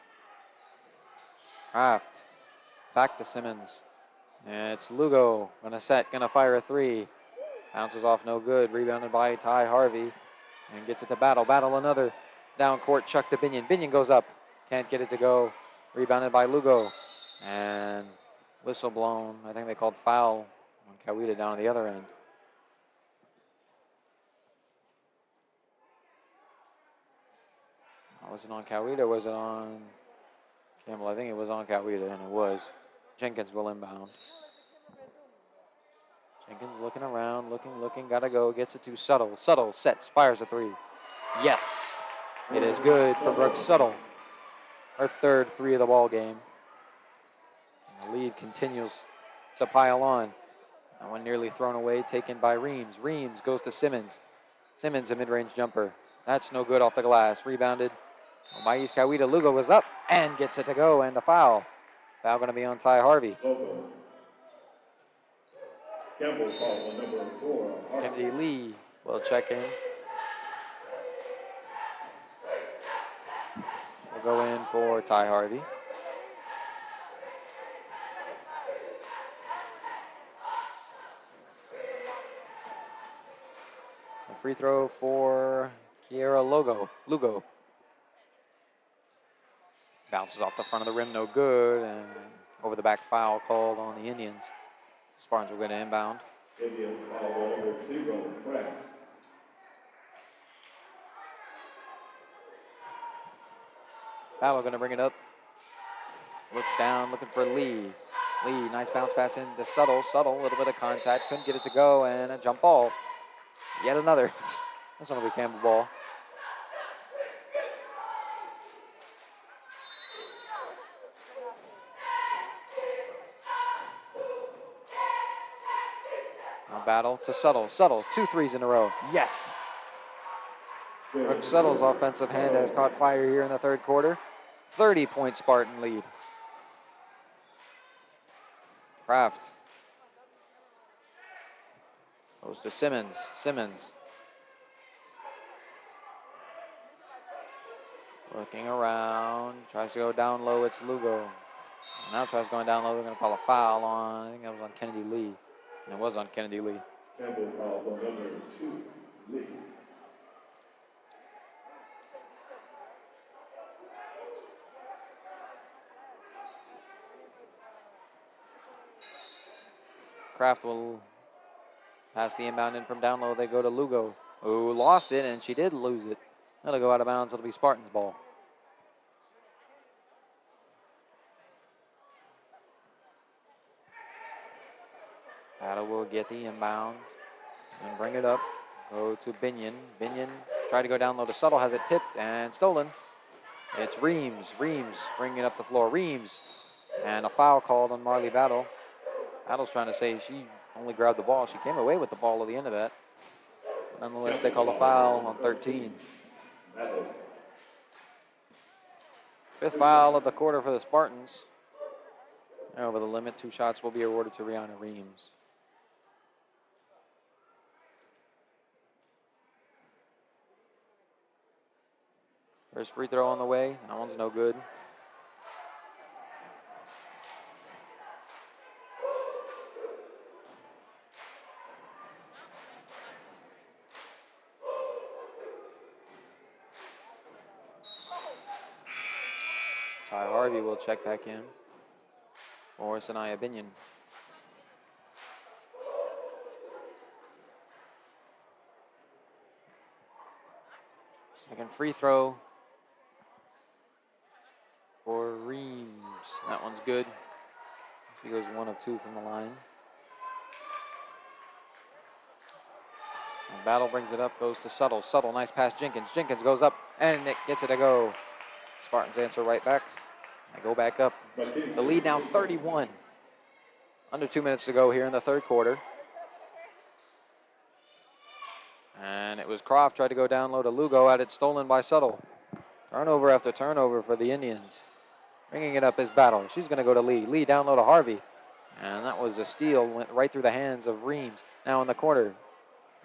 Croft back to Simmons. And it's Lugo. Gonna set, gonna fire a three. Bounces off, no good. Rebounded by Ty Harvey. And gets it to Battle. Battle another down court chuck to Binion. Binion goes up. Can't get it to go. Rebounded by Lugo. And whistle blown. I think they called foul on Coweta down at the other end. Was it on Coweta? Was it on Campbell? I think it was on Coweta, and it was. Jenkins will inbound. Jenkins looking around, looking, gotta go. Gets it to Suttle. Suttle sets, fires a three. Yes, it is good for Brooke Suttle. Her third three of the ball game. And the lead continues to pile on. That one nearly thrown away, taken by Reams. Reams goes to Simmons. Simmons, a mid-range jumper. That's no good off the glass. Rebounded by East Coweta. Lugo was up and gets it to go, and a foul. Foul going to be on Ty Harvey. Campbell foul, number 4. Kennedy Lee will check in. Will go in for Ty Harvey. A free throw for Kiera Lugo. Bounces off the front of the rim, no good, and over the back foul called on the Indians. Spartans will go to inbound. Indians foul, number 0, Craft. Battle going to bring it up. Looks down, looking for Lee. Lee, nice bounce pass into Suttle. Suttle, a little bit of contact, couldn't get it to go, and a jump ball. Yet another. That's going to be Campbell ball. Battle to Suttle. Suttle, 2 threes in a row. Yes. Brooke Suttle's offensive hand has caught fire here in the third quarter. 30-point Spartan lead. Kraft goes to Simmons. Simmons looking around, tries to go down low. It's Lugo. Now tries going down low. They're going to call a foul on, I think that was on Kennedy Lee. And it was on Kennedy Lee. Campbell foul for number 2, Lee. Kraft will pass the inbound in from down low. They go to Lugo, who lost it, and she did lose it. That'll go out of bounds. It'll be Spartans ball. Battle will get the inbound and bring it up. Go to Binion. Binion tried to go down low to Suttle, has it tipped and stolen. It's Reams. Reams bringing it up the floor. Reams. And a foul called on Marley Battle. Battle's trying to say she only grabbed the ball. She came away with the ball at the end of that. Nonetheless, they call a foul on 13. Fifth foul of the quarter for the Spartans. Over the limit, 2 shots will be awarded to Rihanna Reams. First free throw on the way. That one's no good. Ty Harvey will check back in for Sanaya Binion. Second free throw for Reams. That one's good. She goes 1 of 2 from the line. And Battle brings it up, goes to Subtle. Subtle, nice pass, Jenkins. Jenkins goes up, and Nick gets it to go. Spartans answer right back. They go back up. The lead now 31. Under 2 minutes to go here in the third quarter. And it was Croft tried to go down low to Lugo, had it stolen by Subtle. Turnover after turnover for the Indians. Bringing it up is Battle. She's going to go to Lee. Lee down low to Harvey. And that was a steal, went right through the hands of Reams. Now in the corner,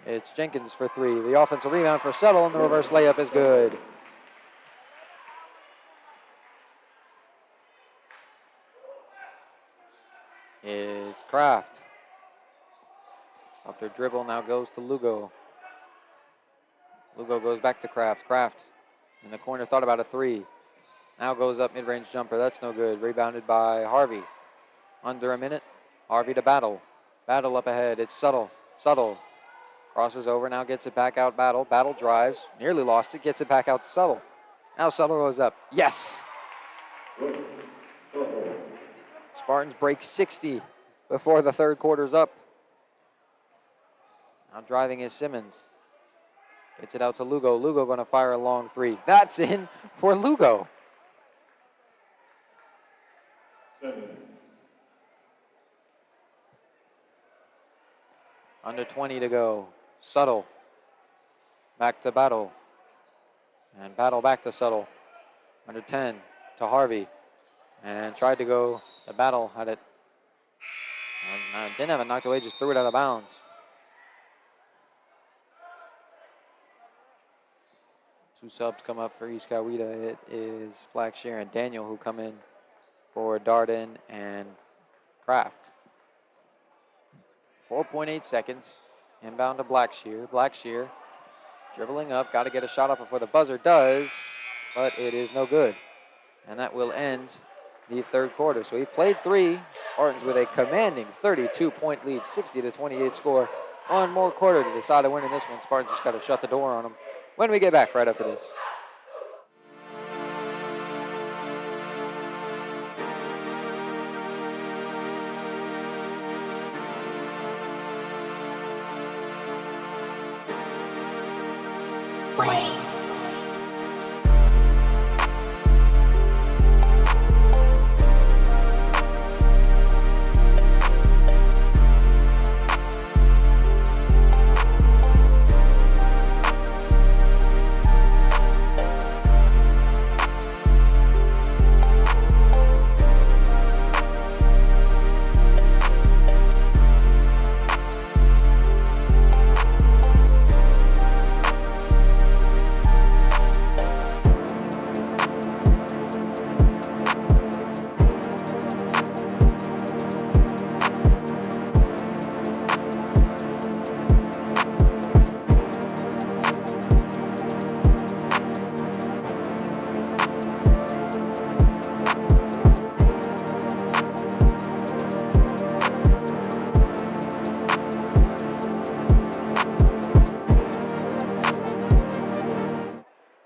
it's Jenkins for 3. The offensive rebound for Subtle, and the reverse layup is good. It's Kraft. Stopped her dribble, now goes to Lugo. Lugo goes back to Kraft. Kraft in the corner, thought about a 3. Now goes up mid-range jumper, that's no good. Rebounded by Harvey. Under a minute, Harvey to Battle. Battle up ahead, it's Subtle. Subtle crosses over, now gets it back out Battle. Battle drives, nearly lost it, gets it back out to Subtle. Now Subtle goes up, yes! Spartans break 60 before the third quarter's up. Now driving is Simmons. Gets it out to Lugo. Lugo going to fire a long 3. That's in for Lugo. Under 20 to go. Subtle. Back to Battle. And Battle back to Subtle. Under 10 to Harvey. And tried to go. The Battle had it. And didn't have it knocked away, just threw it out of bounds. 2 subs come up for East Coweta. It is Blackshear and Daniel who come in for Darden and Kraft. 4.8 seconds. Inbound to Blackshear. Blackshear dribbling up. Got to get a shot up before the buzzer does, but it is no good. And that will end the third quarter. So he played 3. Spartans with a commanding 32-point lead, 60-28 score. One more quarter to decide a win in this one. Spartans just got to shut the door on them. When we get back right after this.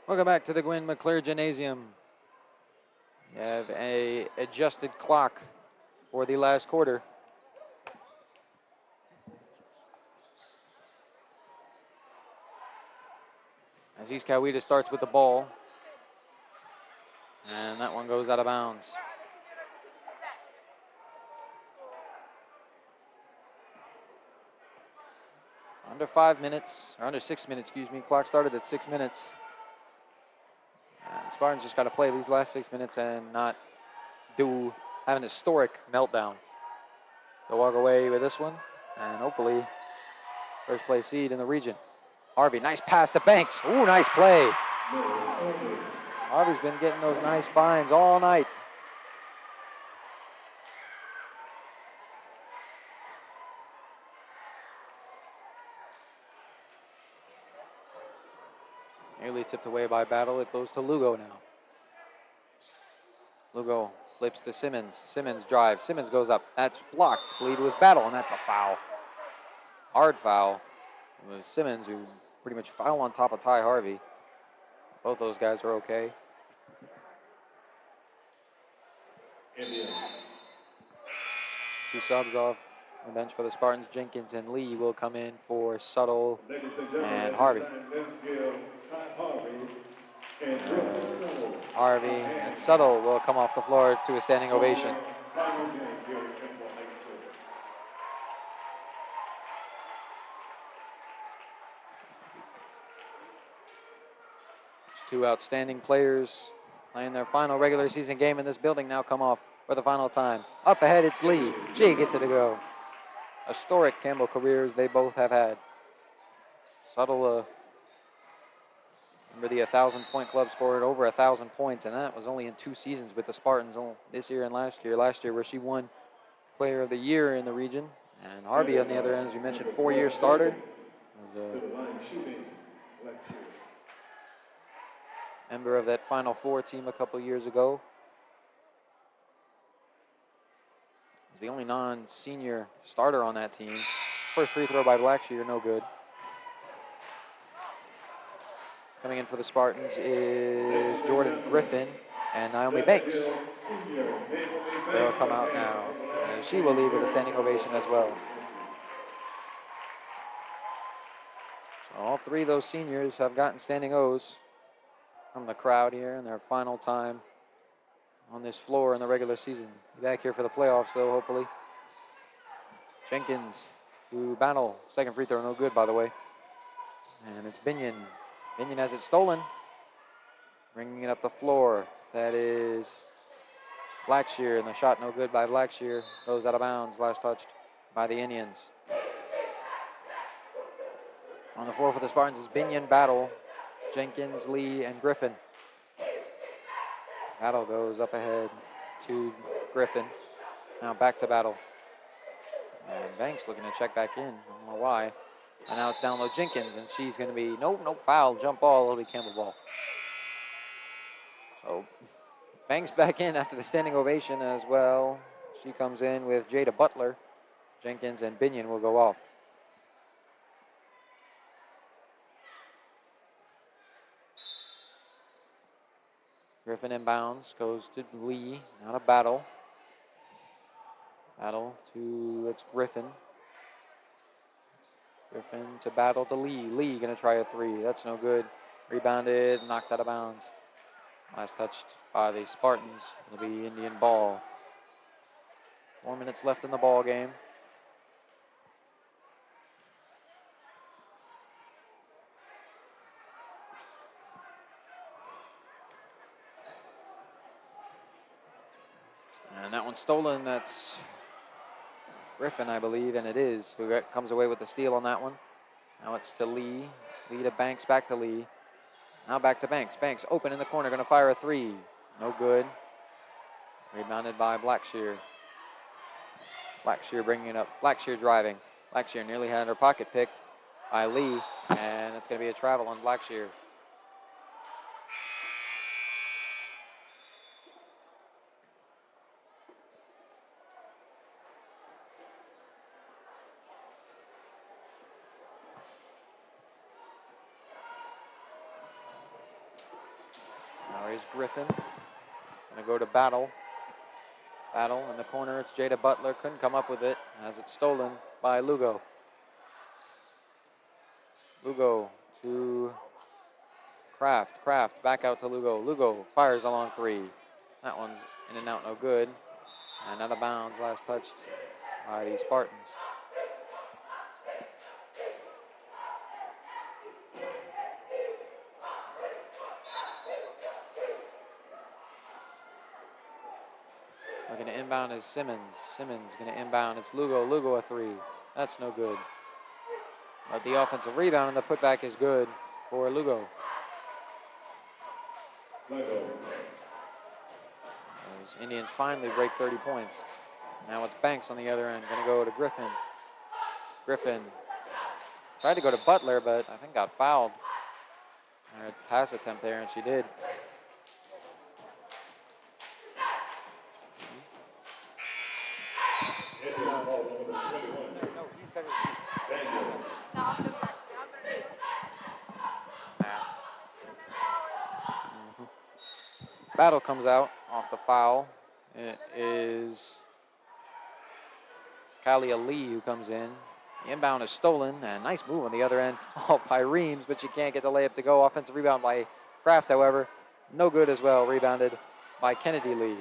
Welcome back to the Gwynn McClure Gymnasium. You have a adjusted clock for the last quarter. As East Coweta starts with the ball. And that one goes out of bounds. Under 5 minutes, or under 6 minutes, excuse me. Clock started at 6 minutes. And Spartans just got to play these last 6 minutes and not have an historic meltdown. They'll walk away with this one, and hopefully first place seed in the region. Harvey, nice pass to Banks. Ooh, nice play. Harvey's been getting those nice finds all night. Nearly tipped away by Battle. It goes to Lugo now. Lugo flips to Simmons. Simmons drives. Simmons goes up. That's blocked. Believe it was Battle, and that's a foul. Hard foul. It was Simmons who pretty much fouled on top of Ty Harvey. Both those guys are okay. Indians. 2 subs off the bench for the Spartans. Jenkins and Lee will come in for Suttle Ladies and gentlemen, and at Harvey. this time, let's give Ty Harvey and Brooks Suttle Harvey and Suttle will come off the floor to a standing ovation. final game here at Kimball High School. 2 outstanding players playing their final regular season game in this building now come off for the final time. Up ahead, it's Lee. G gets it to go. Historic Campbell careers they both have had. Suttle, remember the 1,000-point club scored over 1,000 points, and that was only in 2 seasons with the Spartans this year and last year. Last year where she won Player of the Year in the region. And Harvey on the other end, as we mentioned, 4-year starter. Was To the line shooting, Blackshear. member of that Final Four team a couple years ago. Was the only non-senior starter on that team. First free throw by Blackshear, no good. Coming in for the Spartans is Jordan Griffin and Naomi Banks. They'll come out now. And she will leave with a standing ovation as well. So all 3 of those seniors have gotten standing O's from the crowd here in their final time on this floor in the regular season. Be back here for the playoffs, though, hopefully. Jenkins to Battle. Second free throw, no good, by the way. And it's Binion. Binion has it stolen. Bringing it up the floor. That is Blackshear, and the shot no good by Blackshear. Goes out of bounds, last touched by the Indians. On the floor for the Spartans is Binion, Battle, Jenkins, Lee, and Griffin. Battle goes up ahead to Griffin. Now back to Battle. And Banks looking to check back in. I don't know why. And now it's down low Jenkins, and she's going to be, nope, foul, jump ball, it'll be Campbell ball. So Banks back in after the standing ovation as well. She comes in with Jada Butler. Jenkins and Binion will go off. Griffin inbounds, goes to Lee, not a Battle. Battle to, it's Griffin. Griffin to Battle to Lee. Lee gonna try a 3, that's no good. Rebounded, knocked out of bounds. Last touched by the Spartans. It'll be Indian ball. 4 minutes left in the ball game. And that one's stolen. That's Griffin, I believe, and it is, who comes away with the steal on that one. Now it's to Lee. Lee to Banks, back to Lee. Now back to Banks. Banks open in the corner, gonna fire a 3. No good. Rebounded by Blackshear. Blackshear bringing it up. Blackshear driving. Blackshear nearly had her pocket picked by Lee, and it's gonna be a travel on Blackshear. Now here's Griffin. Gonna go to Battle. Battle in the corner, it's Jada Butler. Couldn't come up with it as it's stolen by Lugo. Lugo to Kraft. Kraft back out to Lugo. Lugo fires a long 3. That one's in and out, no good. And out of bounds, last touched by the Spartans. Looking to inbound is Simmons. Simmons going to inbound. It's Lugo. Lugo a 3. That's no good. But the offensive rebound and the putback is good for Lugo. As Indians finally break 30 points. Now it's Banks on the other end, gonna go to Griffin. Griffin tried to go to Butler, but I think got fouled. Or pass attempt there, and she did. No, he's better than you. Battle comes out off the foul. It is Kalia Lee who comes in. The inbound is stolen, and nice move on the other end, all by Reams, but she can't get the layup to go. Offensive rebound by Kraft, however, no good as well. Rebounded by Kennedy Lee.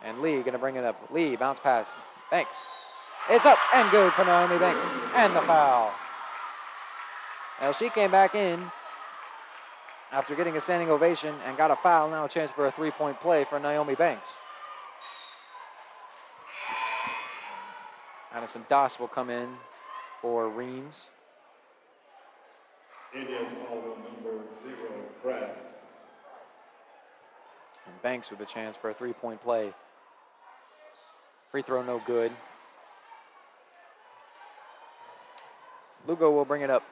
And Lee gonna bring it up. Lee, bounce pass. Banks. It's up and good for Naomi Banks. And the foul. Now she came back in after getting a standing ovation and got a foul. Now a chance for a three-point play for Naomi Banks. Addison Doss will come in for Reams. Indians foul number 0, Kraft. And Banks with a chance for a three-point play. Free throw no good. Lugo will bring it up.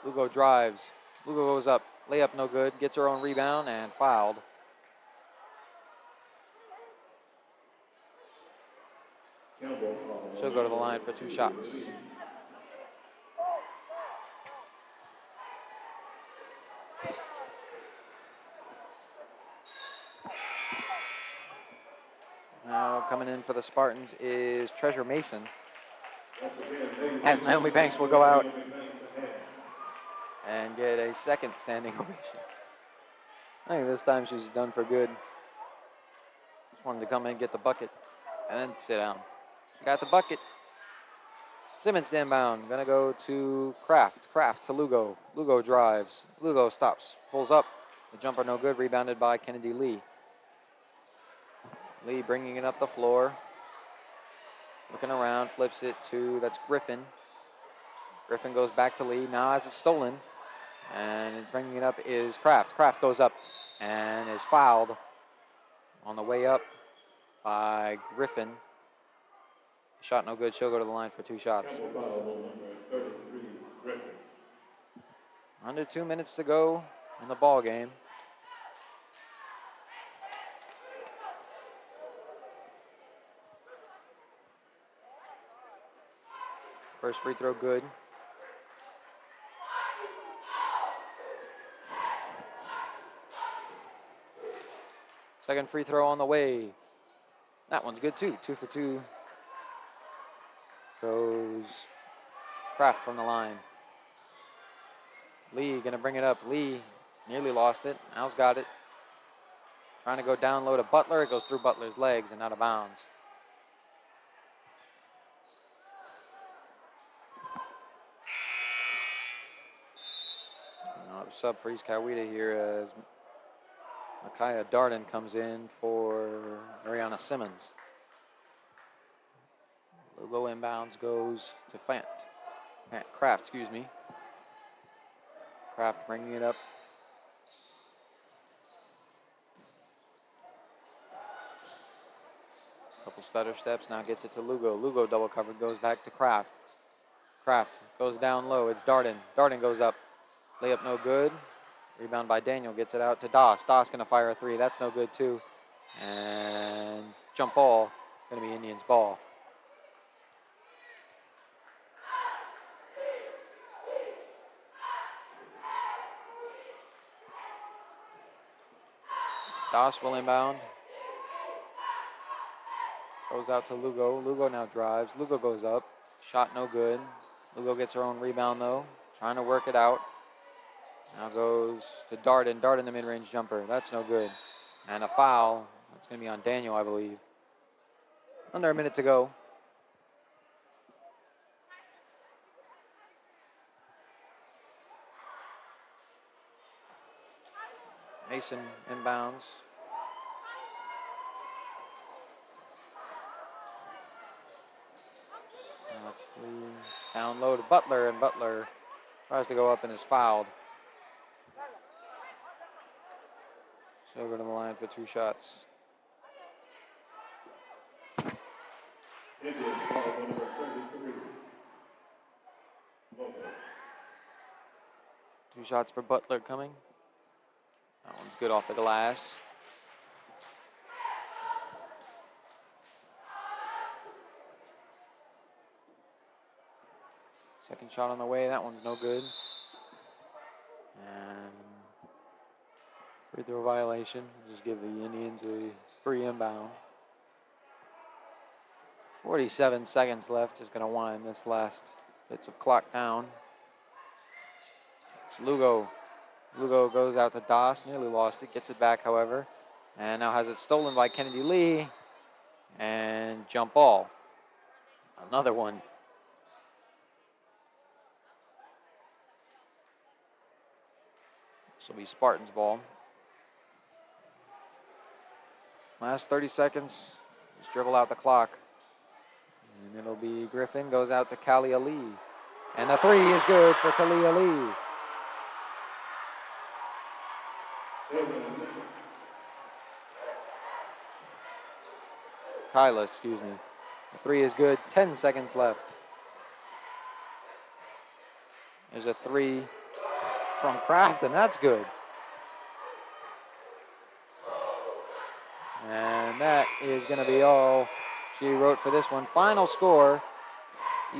Lugo drives. Lugo goes up. Layup no good. Gets her own rebound and fouled. She'll go to the line for 2 shots. Now coming in for the Spartans is Treasure Mason. As Naomi Banks will go out and get a second standing ovation. I think this time she's done for good. Just wanted to come in, get the bucket, and then sit down. She got the bucket. Simmons inbound, gonna go to Kraft. Kraft to Lugo. Lugo drives. Lugo stops, pulls up. The jumper no good, rebounded by Kennedy Lee. Lee bringing it up the floor. Looking around, flips it to, that's Griffin. Griffin goes back to Lee, now has it stolen. And bringing it up is Kraft. Kraft goes up and is fouled on the way up by Griffin. Shot no good, she'll go to the line for 2 shots. Under 2 minutes to go in the ball game. First free throw good. Second free throw on the way. That one's good too. 2 for 2. Goes Kraft from the line. Lee gonna bring it up. Lee nearly lost it. Now's got it. Trying to go down low to Butler. It goes through Butler's legs and out of bounds. Sub for East Coweta here as Micaiah Darden comes in for Ariana Simmons. Lugo inbounds goes to Kraft, excuse me. Kraft bringing it up. Couple stutter steps, now gets it to Lugo. Lugo double covered, goes back to Kraft. Kraft goes down low, it's Darden. Darden goes up. Layup no good. Rebound by Daniel, gets it out to Doss. Doss gonna fire a 3, that's no good too. And jump ball, gonna be Indians ball. Doss will inbound. Goes out to Lugo. Lugo now drives. Lugo goes up. Shot no good. Lugo gets her own rebound though. Trying to work it out. Now goes to Darden. Darden the mid-range jumper. That's no good. And a foul. That's going to be on Daniel, I believe. Under a minute to go. Mason inbounds. Now it's down low to Butler, and Butler Tries to go up and is fouled. So go to the line for 2 shots. Indians foul on number 33. Butler. 2 shots for Butler coming. That one's good off the glass. Second shot on the way. That one's no good. And free throw violation. Just give the Indians a free inbound. 47 seconds left. Just going to wind this last bits of clock down. It's Lugo. Lugo goes out to Doss. Nearly lost it. Gets it back, however. And now has it stolen by Kennedy Lee. And jump ball. Another one. This will be Spartans ball. Last 30 seconds. Just dribble out the clock. And it'll be Griffin goes out to Kali Ali. And the 3 is good for Kali Ali. Kyla, excuse me. The 3 is good. 10 seconds left. There's a 3 from Kraft, and that's good. And that is going to be all she wrote for this one. Final score,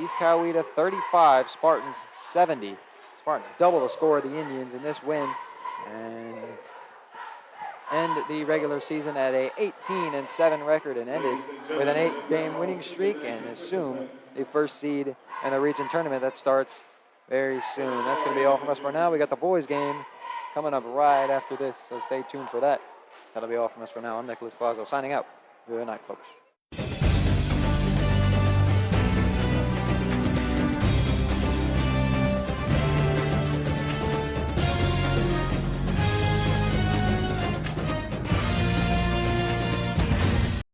East Coweta 35, Spartans 70. Spartans double the score of the Indians in this win and end the regular season at a 18-7 record and ended with an 8-game winning streak and assume the first seed in the region tournament that starts very soon. That's going to be all from us for now. We got the boys game coming up right after this, so stay tuned for that. That'll be all from us for now. I'm Nicholas Plazo signing out. Good night, folks.